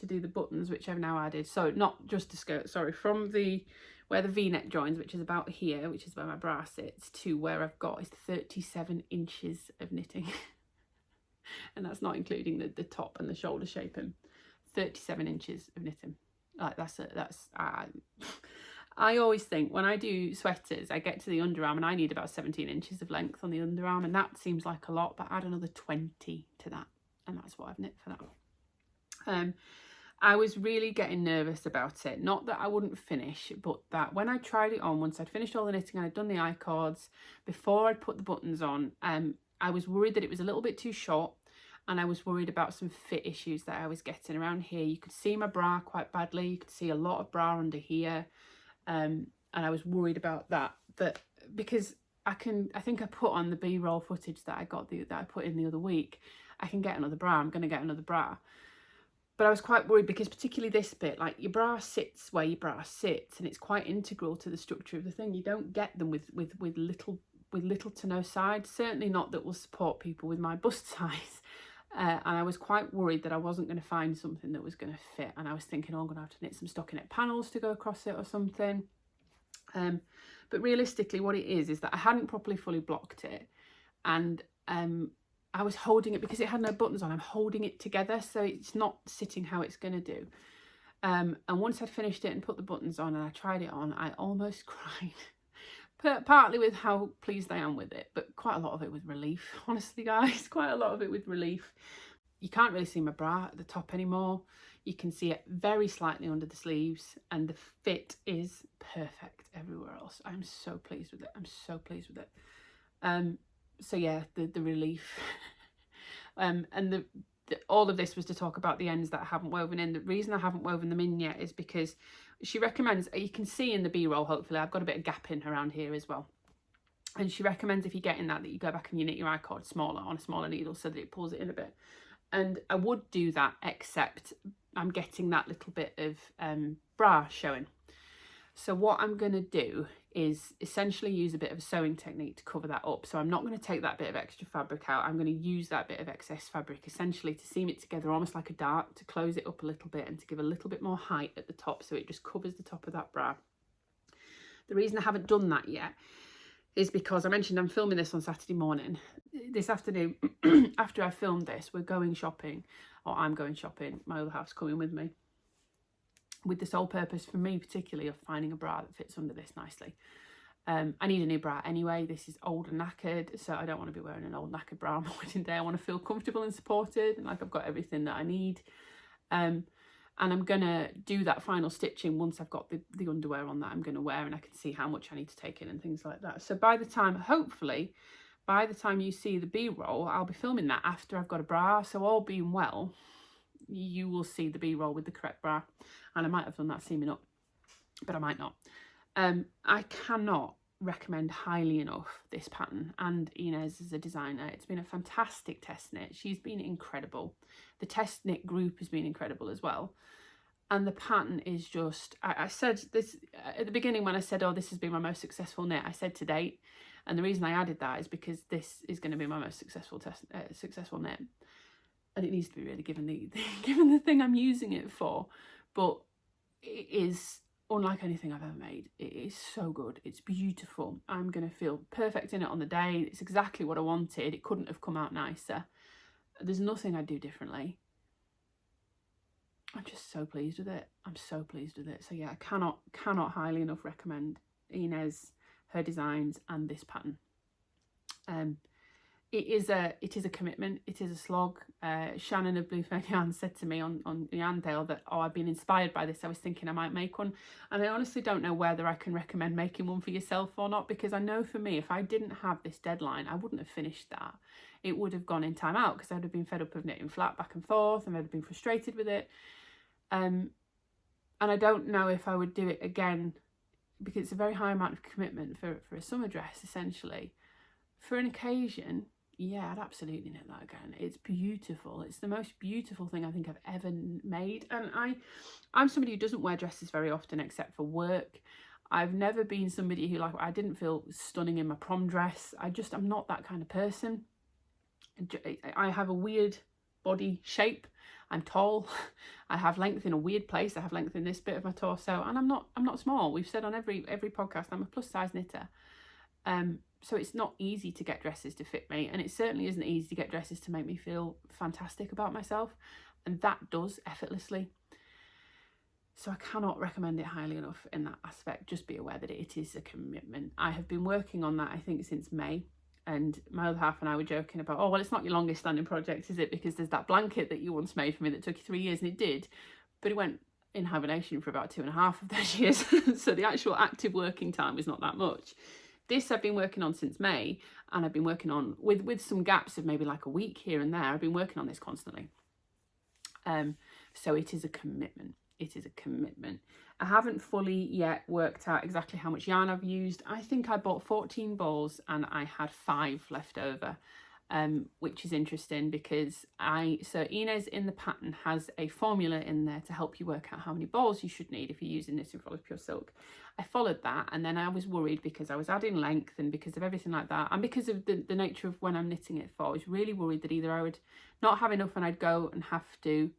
do the buttons, which I've now added. So not just the skirt, sorry, from where the V-neck joins, which is about here, which is where my bra sits, to where I've got is 37 inches of knitting. And that's not including the top and the shoulder shaping. 37 inches of knitting. Like I always think when I do sweaters, I get to the underarm and I need about 17 inches of length on the underarm, and that seems like a lot, but add another 20 to that, and that's what I've knit for that. I was really getting nervous about it. Not that I wouldn't finish, but that when I tried it on, once I'd finished all the knitting and I'd done the I-cords, before I'd put the buttons on, I was worried that it was a little bit too short, and I was worried about some fit issues that I was getting around here. You could see my bra quite badly. You could see a lot of bra under here. And I was worried about that because I think I put on the B-roll footage that I put in the other week, I can get another bra. I'm going to get another bra. But I was quite worried because particularly this bit, like your bra sits where your bra sits, and it's quite integral to the structure of the thing. You don't get them with little to no side, certainly not that will support people with my bust size. And I was quite worried that I wasn't going to find something that was going to fit. And I was thinking, oh, I'm going to have to knit some stockinette panels to go across it or something. But realistically, what it is that I hadn't properly fully blocked it. And I was holding it, because it had no buttons on, I'm holding it together. So it's not sitting how it's going to do. And once I'd finished it and put the buttons on and I tried it on, I almost cried. Partly with how pleased I am with it, but quite a lot of it with relief, honestly, guys, quite a lot of it with relief. You can't really see my bra at the top anymore. You can see it very slightly under the sleeves, and the fit is perfect everywhere else. I'm so pleased with it. I'm so pleased with it. So yeah, the relief. And all of this was to talk about the ends that I haven't woven in. The reason I haven't woven them in yet is because she recommends, you can see in the B-roll, hopefully, I've got a bit of gap in around here as well. And she recommends if you get in that you go back and you knit your I-cord smaller on a smaller needle so that it pulls it in a bit. And I would do that, except I'm getting that little bit of bra showing. So what I'm going to do is essentially use a bit of a sewing technique to cover that up. So I'm not going to take that bit of extra fabric out. I'm going to use that bit of excess fabric essentially to seam it together almost like a dart, to close it up a little bit and to give a little bit more height at the top, so it just covers the top of that bra. The reason I haven't done that yet is because I mentioned I'm filming this on Saturday morning. This afternoon, after I filmed this, we're going shopping, or I'm going shopping. My other half's coming with me, with the sole purpose, for me particularly, of finding a bra that fits under this nicely. I need a new bra anyway. This is old and knackered, so I don't want to be wearing an old knackered bra on my wedding day. I want to feel comfortable and supported, and like I've got everything that I need. And I'm going to do that final stitching once I've got the underwear on that I'm going to wear, and I can see how much I need to take in and things like that. So by the time, hopefully, by the time you see the B-roll, I'll be filming that after I've got a bra. So all being well, you will see the B-roll with the correct bra. And I might have done that seaming up, but I might not. I cannot recommend highly enough this pattern, and Inês as a designer. It's been a fantastic test knit. She's been incredible. The test knit group has been incredible as well. And the pattern is just, I said this at the beginning when I said, oh, this has been my most successful knit, I said to date. And the reason I added that is because this is going to be my most successful successful knit. And it needs to be really given the thing I'm using it for. But it is unlike anything I've ever made. It is so good. It's beautiful. I'm going to feel perfect in it on the day. It's exactly what I wanted. It couldn't have come out nicer. There's nothing I'd do differently. I'm just so pleased with it. I'm so pleased with it. So yeah, I cannot highly enough recommend Inês, her designs, and this pattern. It is a commitment. It is a slog. Shannon of Blue Fern Yarn said to me on Yarndale that, oh, I've been inspired by this. I was thinking I might make one. And I honestly don't know whether I can recommend making one for yourself or not, because I know for me, if I didn't have this deadline, I wouldn't have finished that. It would have gone in time out, because I'd have been fed up of knitting flat back and forth, and I'd have been frustrated with it. And I don't know if I would do it again, because it's a very high amount of commitment for a summer dress, essentially. For an occasion, yeah, I'd absolutely knit that again. It's beautiful. It's the most beautiful thing I think I've ever made. And I'm somebody who doesn't wear dresses very often except for work. I've never been somebody who, like, I didn't feel stunning in my prom dress. I'm not that kind of person. I have a weird body shape. I'm tall. I have length in a weird place. I have length in this bit of my torso, and I'm not small. We've said on every podcast I'm a plus size knitter. So it's not easy to get dresses to fit me, and it certainly isn't easy to get dresses to make me feel fantastic about myself, and that does effortlessly. So I cannot recommend it highly enough in that aspect. Just be aware that it is a commitment. I have been working on that, I think, since May. And my other half and I were joking about, oh, well, it's not your longest standing project, is it? Because there's that blanket that you once made for me that took you 3 years, and it did. But it went in hibernation for about 2.5 of those years. So the actual active working time was not that much. This I've been working on since May, and I've been working on, with some gaps of maybe like a week here and there, I've been working on this constantly. So it is a commitment. It is a commitment. I haven't fully yet worked out exactly how much yarn I've used. I think I bought 14 balls and I had 5 left over, which is interesting because so Inês in the pattern has a formula in there to help you work out how many balls you should need if you're using this in Follows Pure Silk. I followed that, and then I was worried because I was adding length and because of everything like that, and because of the nature of when I'm knitting it for, I was really worried that either I would not have enough and I'd go and have to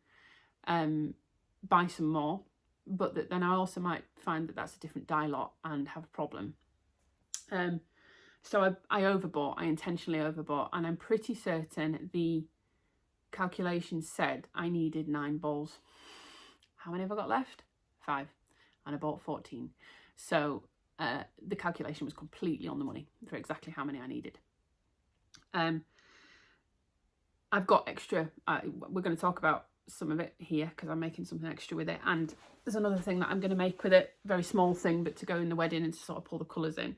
buy some more, but that then I also might find that that's a different dye lot and have a problem. So I overbought. I intentionally overbought, and I'm pretty certain the calculations said I needed 9 balls. How many have I got left? 5, and I bought 14. So the calculation was completely on the money for exactly how many I needed. I've got extra. We're going to talk about some of it here because I'm making something extra with it, and there's another thing that I'm going to make with it, very small thing, but to go in the wedding and to sort of pull the colours in.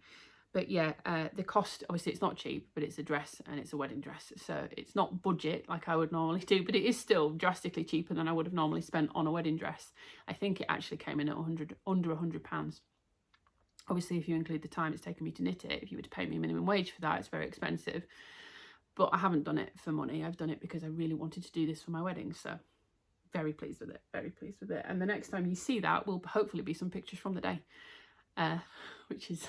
But yeah, the cost, obviously it's not cheap, but it's a dress and it's a wedding dress, so it's not budget like I would normally do, but it is still drastically cheaper than I would have normally spent on a wedding dress. I think it actually came in at under £100. Obviously if you include the time it's taken me to knit it, if you were to pay me minimum wage for that, it's very expensive. but I haven't done it for money. I've done it because I really wanted to do this for my wedding. So very pleased with it, very pleased with it. And the next time you see that will hopefully be some pictures from the day, which is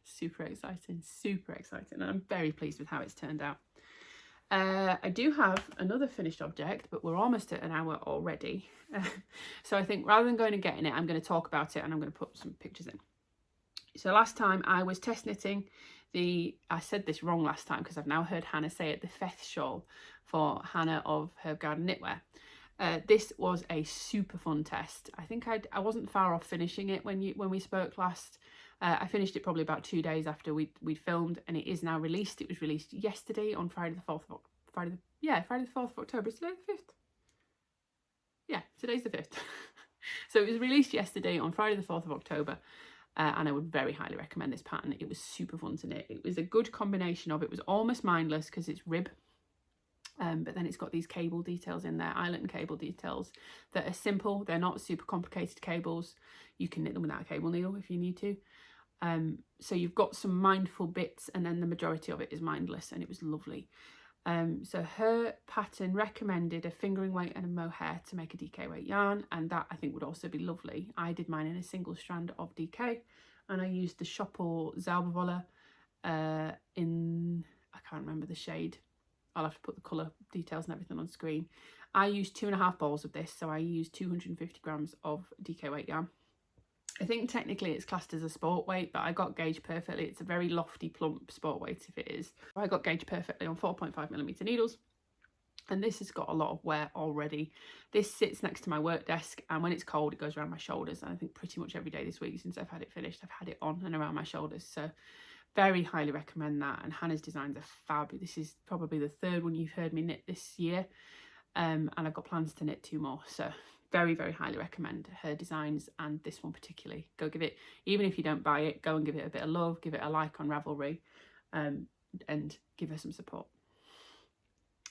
super exciting, and I'm very pleased with how it's turned out. I do have another finished object, but we're almost at an hour already. So I think rather than going and getting it, I'm going to talk about it and I'm going to put some pictures in. So last time I was test knitting I said this wrong last time because I've now heard Hannah say it, the Féth shawl for Hannah of Herbgarden Knitwear. This was a super fun test. I think I wasn't far off finishing it when we spoke last. I finished it probably about 2 days after we'd filmed, and it is now released. It was released yesterday on Friday the 4th of Friday the 4th of October. Is today the 5th? Yeah, today's the 5th. So it was released yesterday on Friday the 4th of October. And I would very highly recommend this pattern. It was super fun to knit. It was a good combination of, it was almost mindless because it's rib, but then it's got these cable details in there, eyelet and cable details that are simple. They're not super complicated cables. You can knit them without a cable needle if you need to. So you've got some mindful bits, and then the majority of it is mindless, and it was lovely. So her pattern recommended a fingering weight and a mohair to make a DK weight yarn, and that I think would also be lovely. I did mine in a single strand of DK, and I used the Shawl Zauberwolle in, I can't remember the shade. I'll have to put the colour details and everything on screen. I used 2.5 balls of this, so I used 250 grams of DK weight yarn. I think technically it's classed as a sport weight, but I got gauged perfectly. It's a very lofty, plump sport weight if it is. I got gauged perfectly on 4.5mm needles, and this has got a lot of wear already. This sits next to my work desk, and when it's cold, it goes around my shoulders. And I think pretty much every day this week since I've had it finished, I've had it on and around my shoulders. So very highly recommend that. And Hannah's designs are fab. This is probably the 3rd one you've heard me knit this year, and I've got plans to knit 2 more. So very, very highly recommend her designs, and this one particularly. Go give it, even if you don't buy it, go and give it a bit of love, give it a like on Ravelry, and give her some support.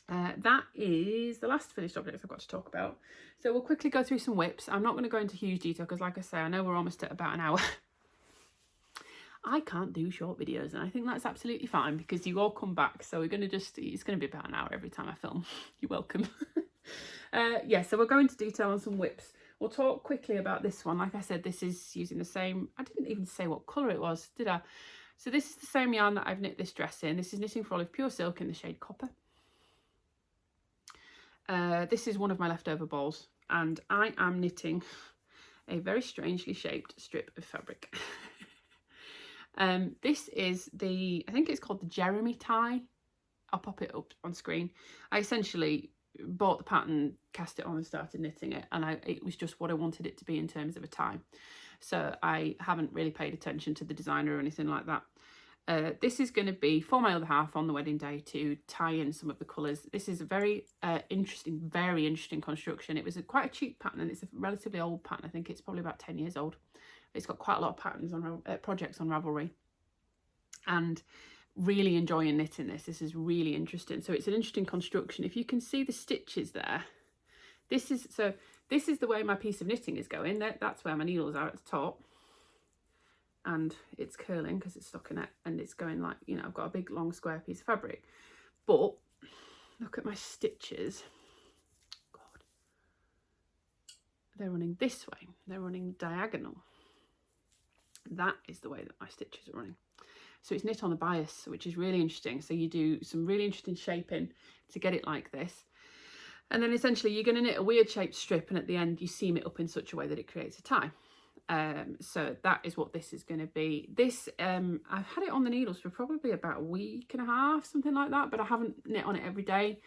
That is the last finished objects I've got to talk about. So we'll quickly go through some whips. I'm not going to go into huge detail because, like I say, I know we're almost at about an hour. I can't do short videos, and I think that's absolutely fine because you all come back. So we're going to it's going to be about an hour every time I film. You're welcome. Yeah, so we'll go into detail on some whips. We'll talk quickly about this one. Like I said, this is using the same, I didn't even say what colour it was, did I? So this is the same yarn that I've knit this dress in. This is Knitting for Olive Pure Silk in the shade Copper. This is one of my leftover balls, and I am knitting a very strangely shaped strip of fabric. This is I think it's called the Jeremy tie. I'll pop it up on screen. I essentially bought the pattern, cast it on and started knitting it, and it was just what I wanted it to be in terms of a tie. So I haven't really paid attention to the designer or anything like that. This is going to be for my other half on the wedding day to tie in some of the colours. This is a very interesting construction. It was quite a cheap pattern, and it's a relatively old pattern. I think it's probably about 10 years old. It's got quite a lot of patterns on projects on Ravelry, and really enjoying knitting this. This is really interesting. So it's an interesting construction. If you can see the stitches there, this is the way my piece of knitting is going. That's where my needles are at the top, and it's curling because it's stockinette, and it's going like, you know, I've got a big long square piece of fabric, but look at my stitches. God, they're running this way, they're running diagonal. That is the way that my stitches are running. So it's knit on the bias, which is really interesting. So you do some really interesting shaping to get it like this. And then essentially you're going to knit a weird shaped strip, and at the end you seam it up in such a way that it creates a tie. So that is what this is going to be. This, I've had it on the needles for probably about a week and a half, something like that, but I haven't knit on it every day.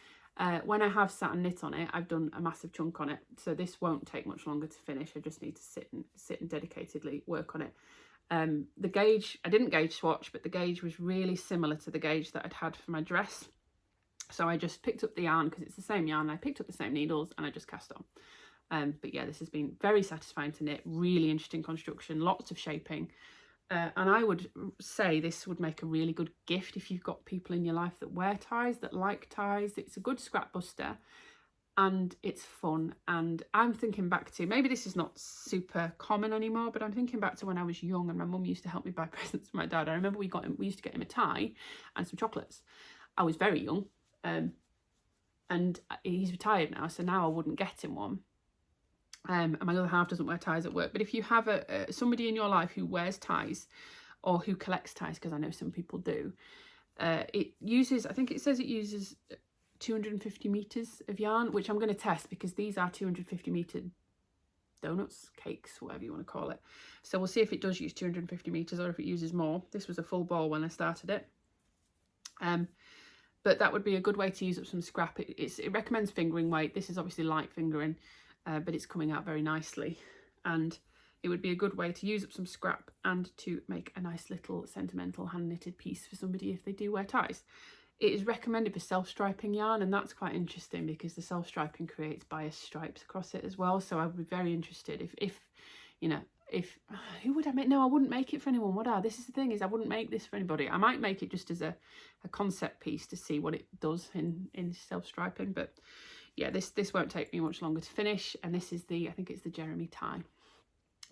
When I have sat and knit on it, I've done a massive chunk on it. So this won't take much longer to finish. I just need to sit and dedicatedly work on it. The gauge, I didn't gauge swatch, but the gauge was really similar to the gauge that I'd had for my dress. So I just picked up the yarn because it's the same yarn. I picked up the same needles and I just cast on. But yeah, this has been very satisfying to knit. Really interesting construction, lots of shaping. And I would say this would make a really good gift if you've got people in your life that wear ties, that like ties. It's a good scrap buster, and it's fun. And I'm thinking back to, maybe this is not super common anymore, but I'm thinking back to when I was young and my mum used to help me buy presents for my dad. I remember we used to get him a tie and some chocolates. I was very young, and he's retired now, so now I wouldn't get him one. And my other half doesn't wear ties at work. But if you have somebody in your life who wears ties or who collects ties, because I know some people do, it uses, I think it says it uses 250 meters of yarn, which I'm going to test because these are 250 meter donuts, cakes, whatever you want to call it. So we'll see if it does use 250 meters or if it uses more. This was a full ball when I started it. But that would be a good way to use up some scrap. It recommends fingering weight. This is obviously light fingering, but it's coming out very nicely. And it would be a good way to use up some scrap and to make a nice little sentimental hand knitted piece for somebody if they do wear ties. It is recommended for self-striping yarn, and that's quite interesting because the self-striping creates bias stripes across it as well. So I would be very interested if you know, who would I make? No, I wouldn't make it for anyone, would I? This is the thing, is I wouldn't make this for anybody. I might make it just as a concept piece to see what it does in self-striping. But yeah, this won't take me much longer to finish. And this is I think it's the Jeremy tie.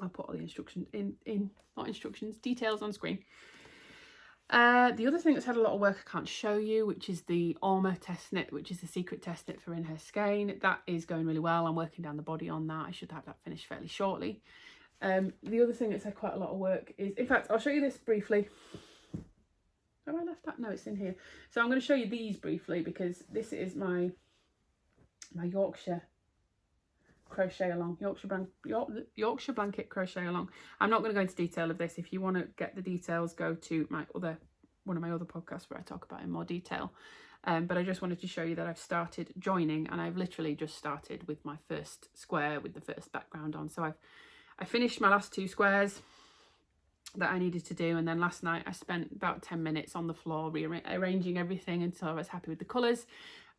I'll put all the instructions details on screen. The other thing that's had a lot of work I can't show you, which is the Armour test knit, which is the secret test knit for In Her Skein. That is going really well. I'm working down the body on that. I should have that finished fairly shortly. The other thing that's had quite a lot of work is, in fact, I'll show you this briefly. Have I left that? No, it's in here. So I'm going to show you these briefly because this is my Yorkshire crochet along, Yorkshire blanket crochet along. I'm not going to go into detail of this. If you want to get the details, go to one of my other podcasts where I talk about it in more detail. But I just wanted to show you that I've started joining, and I've literally just started with my first square with the first background on. So I finished my last 2 squares that I needed to do, and then last night I spent about 10 minutes on the floor rearranging everything until I was happy with the colours.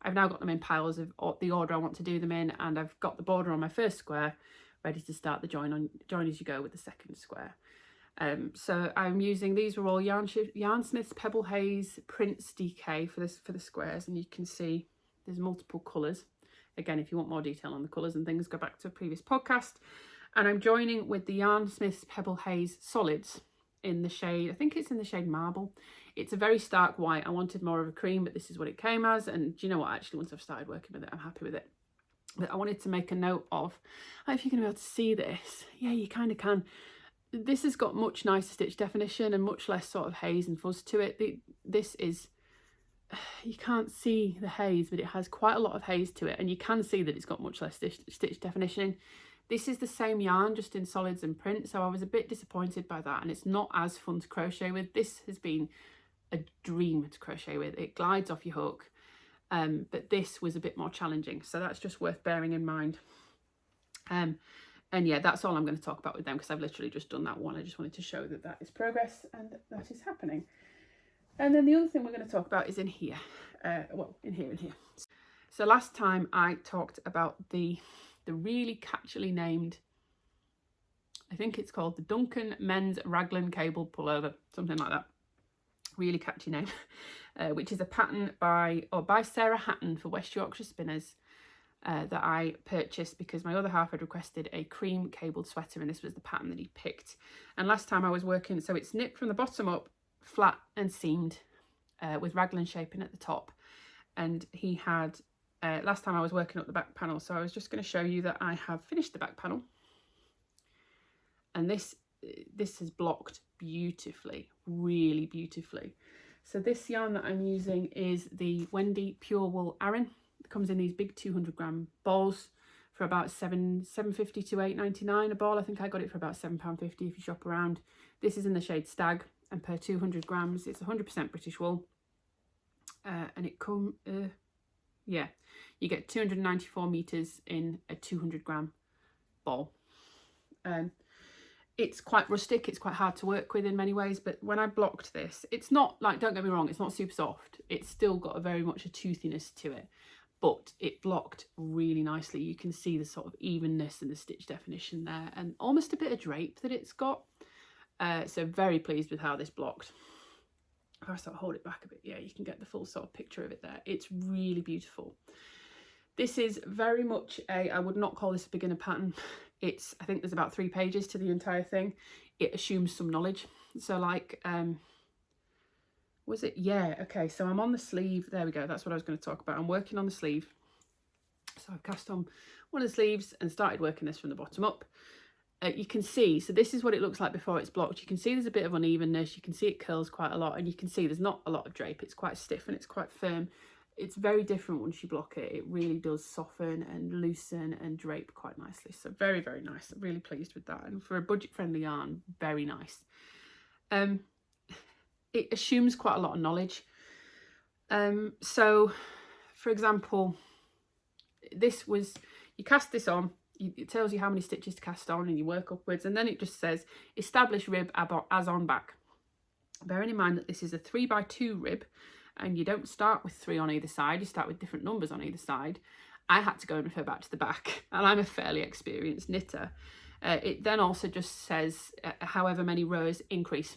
I've now got them in piles of the order I want to do them in, and I've got the border on my first square ready to start the join as you go with the second square. So I'm using, these were all Yarnsmith's Pebble Haze Prince DK for the squares, and you can see there's multiple colours. Again, if you want more detail on the colours and things, go back to a previous podcast. And I'm joining with the Yarnsmith's Pebble Haze Solids in the shade, I think it's in the shade Marble. It's a very stark white. I wanted more of a cream, but this is what it came as. And do you know what? Actually, once I've started working with it, I'm happy with it. But I wanted to make a note of, I don't know if you're going to be able to see this. Yeah, you kind of can. This has got much nicer stitch definition and much less sort of haze and fuzz to it. This is, you can't see the haze, but it has quite a lot of haze to it. And you can see that it's got much less stitch definition. This is the same yarn, just in solids and print, so I was a bit disappointed by that, and it's not as fun to crochet with. This has been a dream to crochet with. It glides off your hook, but this was a bit more challenging, so that's just worth bearing in mind. And yeah, that's all I'm going to talk about with them because I've literally just done that one. I just wanted to show that that is progress and that is happening. And then the other thing we're going to talk about is in here. Well, in here. So last time I talked about the really catchily named, I think it's called the Duncan Men's Raglan Cable Pullover, something like that. Really catchy name, which is a pattern by Sarah Hatton for West Yorkshire Spinners that I purchased because my other half had requested a cream cabled sweater, and this was the pattern that he picked. And last time I was working, so it's knit from the bottom up, flat and seamed, with raglan shaping at the top. And he had, last time I was working up the back panel, so I was just going to show you that I have finished the back panel. And this has blocked beautifully, really beautifully. So this yarn that I'm using is the Wendy Pure Wool Aran. It comes in these big 200-gram balls for about £7.50 to £8.99 a ball. I think I got it for about £7.50 if you shop around. This is in the shade Stag, and per 200 grams, it's 100% British wool. And it yeah, you get 294 meters in a 200-gram ball. It's quite rustic, it's quite hard to work with in many ways, but when I blocked this, it's not like, don't get me wrong, it's not super soft. It's still got a very much a toothiness to it, but it blocked really nicely. You can see the sort of evenness and the stitch definition there, and almost a bit of drape that it's got. So very pleased with how this blocked. If I sort of hold it back a bit, yeah, you can get the full sort of picture of it there. It's really beautiful. This is very much I would not call this a beginner pattern. I think there's about 3 pages to the entire thing. It assumes some knowledge. So like, was it? Yeah, okay, so I'm on the sleeve. There we go, that's what I was going to talk about. I'm working on the sleeve. So I've cast on one of the sleeves and started working this from the bottom up. You can see, so this is what it looks like before it's blocked. You can see there's a bit of unevenness. You can see it curls quite a lot, and you can see there's not a lot of drape. It's quite stiff and it's quite firm. It's very different once you block it. It really does soften and loosen and drape quite nicely. So very, very nice. I'm really pleased with that. And for a budget-friendly yarn, very nice. It assumes quite a lot of knowledge. So, for example, this was, you cast this on, it tells you how many stitches to cast on and you work upwards, and then it just says establish rib as on back. Bearing in mind that this is a 3x2 rib and you don't start with 3 on either side, you start with different numbers on either side. I had to go and refer back to the back, and I'm a fairly experienced knitter. It then also just says however many rows increase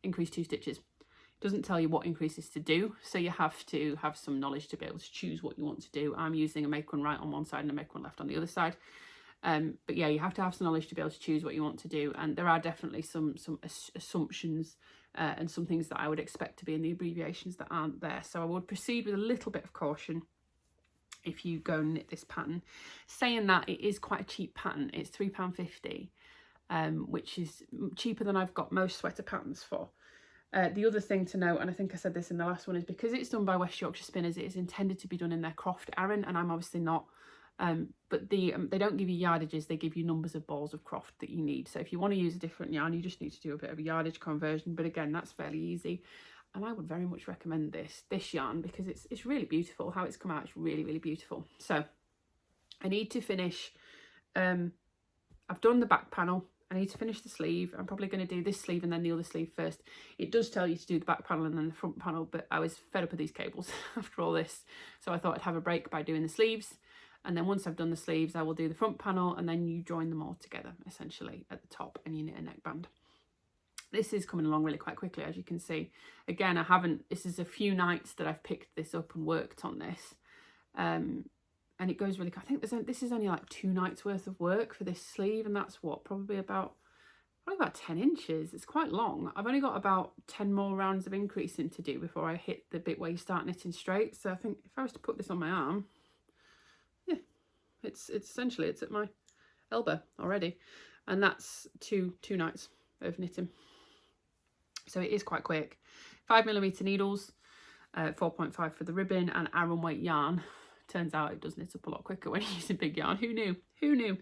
2 stitches. It doesn't tell you what increases to do, so you have to have some knowledge to be able to choose what you want to do. I'm using a make one right on one side and a make one left on the other side. But yeah, you have to have some knowledge to be able to choose what you want to do, and there are definitely some assumptions and some things that I would expect to be in the abbreviations that aren't there. So I would proceed with a little bit of caution if you go and knit this pattern. Saying that, it is quite a cheap pattern. It's £3.50, which is cheaper than I've got most sweater patterns for. The other thing to note, and I think I said this in the last one, is because it's done by West Yorkshire Spinners, it is intended to be done in their Croft Aran, and I'm obviously not. But they don't give you yardages, they give you numbers of balls of Croft that you need. So if you want to use a different yarn, you just need to do a bit of a yardage conversion. But again, that's fairly easy. And I would very much recommend this yarn because it's really beautiful. How it's come out, it's really, really beautiful. So I need to finish, I've done the back panel. I need to finish the sleeve. I'm probably going to do this sleeve and then the other sleeve first. It does tell you to do the back panel and then the front panel, but I was fed up with these cables after all this. So I thought I'd have a break by doing the sleeves. And then once I've done the sleeves, I will do the front panel, and then you join them all together, essentially, at the top, and you knit a neckband. This is coming along really quite quickly, as you can see. Again, this is a few nights that I've picked this up and worked on this. And it goes really, I think this is only like 2 nights worth of work for this sleeve, and that's what, probably about 10 inches. It's quite long. I've only got about 10 more rounds of increasing to do before I hit the bit where you start knitting straight. So I think if I was to put this on my arm, yeah, it's essentially, it's at my elbow already, and that's two nights of knitting. So it is quite quick. 5mm needles, 4.5 for the ribbon, and Aran weight yarn. Turns out it does knit up a lot quicker when you're using big yarn. Who knew? Who knew?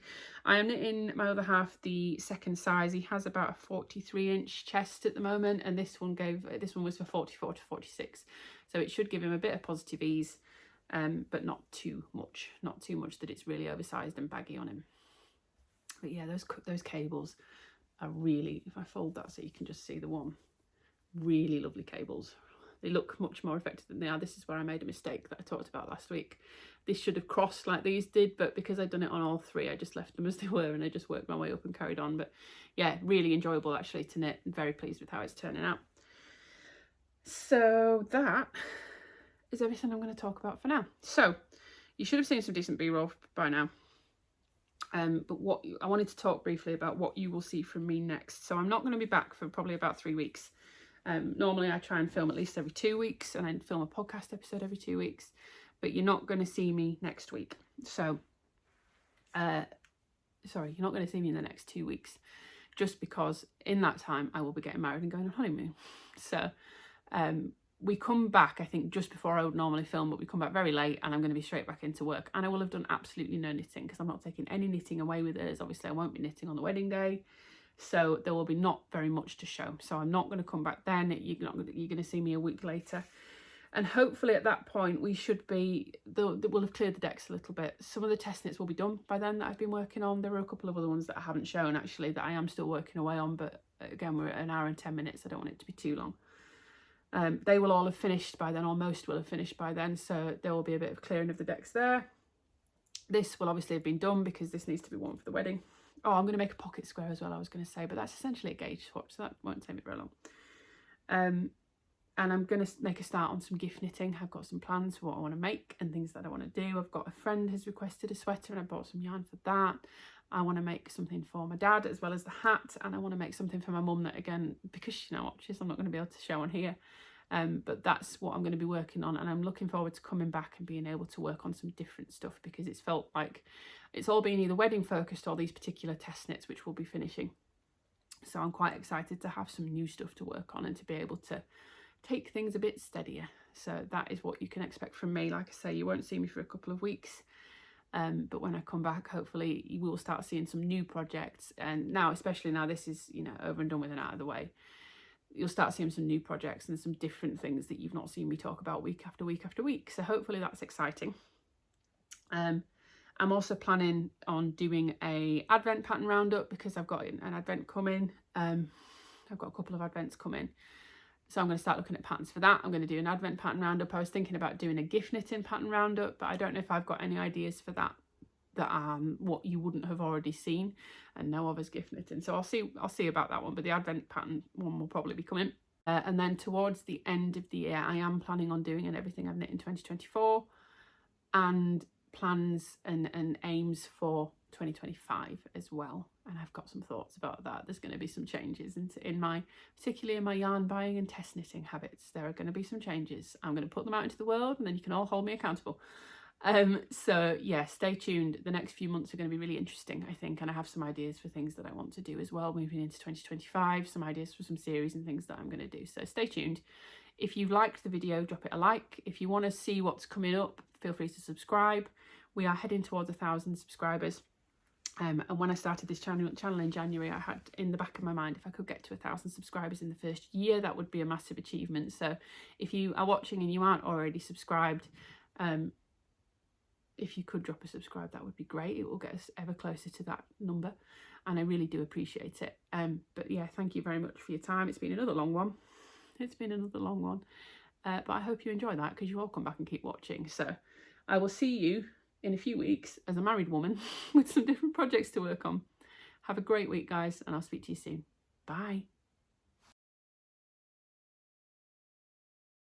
I am knitting my other half the second size. He has about a 43-inch chest at the moment, and this one was for 44 to 46. So it should give him a bit of positive ease, but not too much. Not too much that it's really oversized and baggy on him. But yeah, those cables are really, if I fold that so you can just see the one, really lovely cables. They look much more effective than they are. This is where I made a mistake that I talked about last week. This should have crossed like these did, but because I'd done it on all 3, I just left them as they were, and I just worked my way up and carried on. But yeah, really enjoyable actually to knit, and very pleased with how it's turning out. So that is everything I'm going to talk about for now. So you should have seen some decent B-roll by now. But I wanted to talk briefly about what you will see from me next. So I'm not going to be back for probably about 3 weeks. Normally I try and film at least every 2 weeks, and I film a podcast episode every 2 weeks, but you're not going to see me next week. So, sorry, you're not going to see me in the next 2 weeks, just because in that time I will be getting married and going on honeymoon. So, we come back, I think, just before I would normally film, but we come back very late, and I'm going to be straight back into work, and I will have done absolutely no knitting because I'm not taking any knitting away with us. Obviously I won't be knitting on the wedding day, so there will be not very much to show. So I'm not going to come back then. You're going to see me a week later, and hopefully at that point we should be, we'll have cleared the decks a little bit. Some of the test knits will be done by then that I've been working on. There are a couple of other ones that I haven't shown actually that I am still working away on, but again, we're at 1 hour and 10 minutes. I don't want it to be too long. They will all have finished by then, or most will have finished by then, so there will be a bit of clearing of the decks there. This will obviously have been done because this needs to be worn for the wedding. Oh, I'm going to make a pocket square as well, I was going to say, but that's essentially a gauge swatch, so that won't take me very long. And I'm going to make a start on some gift knitting. I've got some plans for what I want to make and things that I want to do. I've got a friend who's requested a sweater, and I bought some yarn for that. I want to make something for my dad as well as the hat, and I want to make something for my mum that, again, because she now watches, I'm not going to be able to show on here. But that's what I'm going to be working on, and I'm looking forward to coming back and being able to work on some different stuff, because it's felt like it's all been either wedding focused or these particular test knits which we'll be finishing. So I'm quite excited to have some new stuff to work on and to be able to take things a bit steadier. So that is what you can expect from me. Like I say, you won't see me for a couple of weeks, but when I come back, hopefully you will start seeing some new projects. And now, especially now this is, you know, over and done with and out of the way, you'll start seeing some new projects and some different things that you've not seen me talk about week after week after week. So hopefully that's exciting. I'm also planning on doing a advent pattern roundup, because I've got an advent coming. I've got a couple of advents coming, so I'm going to start looking at patterns for that. I'm going to do an advent pattern roundup. I was thinking about doing a gift knitting pattern roundup, but I don't know if I've got any ideas for that what you wouldn't have already seen and know of as gift knitting. So I'll see about that one, but the advent pattern one will probably be coming. And then towards the end of the year, I am planning on doing an everything I've knit in 2024 and plans and aims for 2025 as well. And I've got some thoughts about that. There's going to be some changes in my, particularly in my yarn buying and test knitting habits. There are going to be some changes. I'm going to put them out into the world, and then you can all hold me accountable. So yeah, stay tuned. The next few months are going to be really interesting, I think, and I have some ideas for things that I want to do as well moving into 2025, some ideas for some series and things that I'm going to do. So stay tuned. If you liked the video, drop it a like. If you want to see what's coming up, feel free to subscribe. We are heading towards 1,000 subscribers. And when I started this channel in January, I had in the back of my mind, if I could get to 1,000 subscribers in the first year, that would be a massive achievement. So if you are watching and you aren't already subscribed, if you could drop a subscribe, that would be great. It will get us ever closer to that number, and I really do appreciate it. But yeah, thank you very much for your time. It's been another long one. But I hope you enjoy that, because you all come back and keep watching. So I will see you in a few weeks as a married woman with some different projects to work on. Have a great week, guys, and I'll speak to you soon. Bye.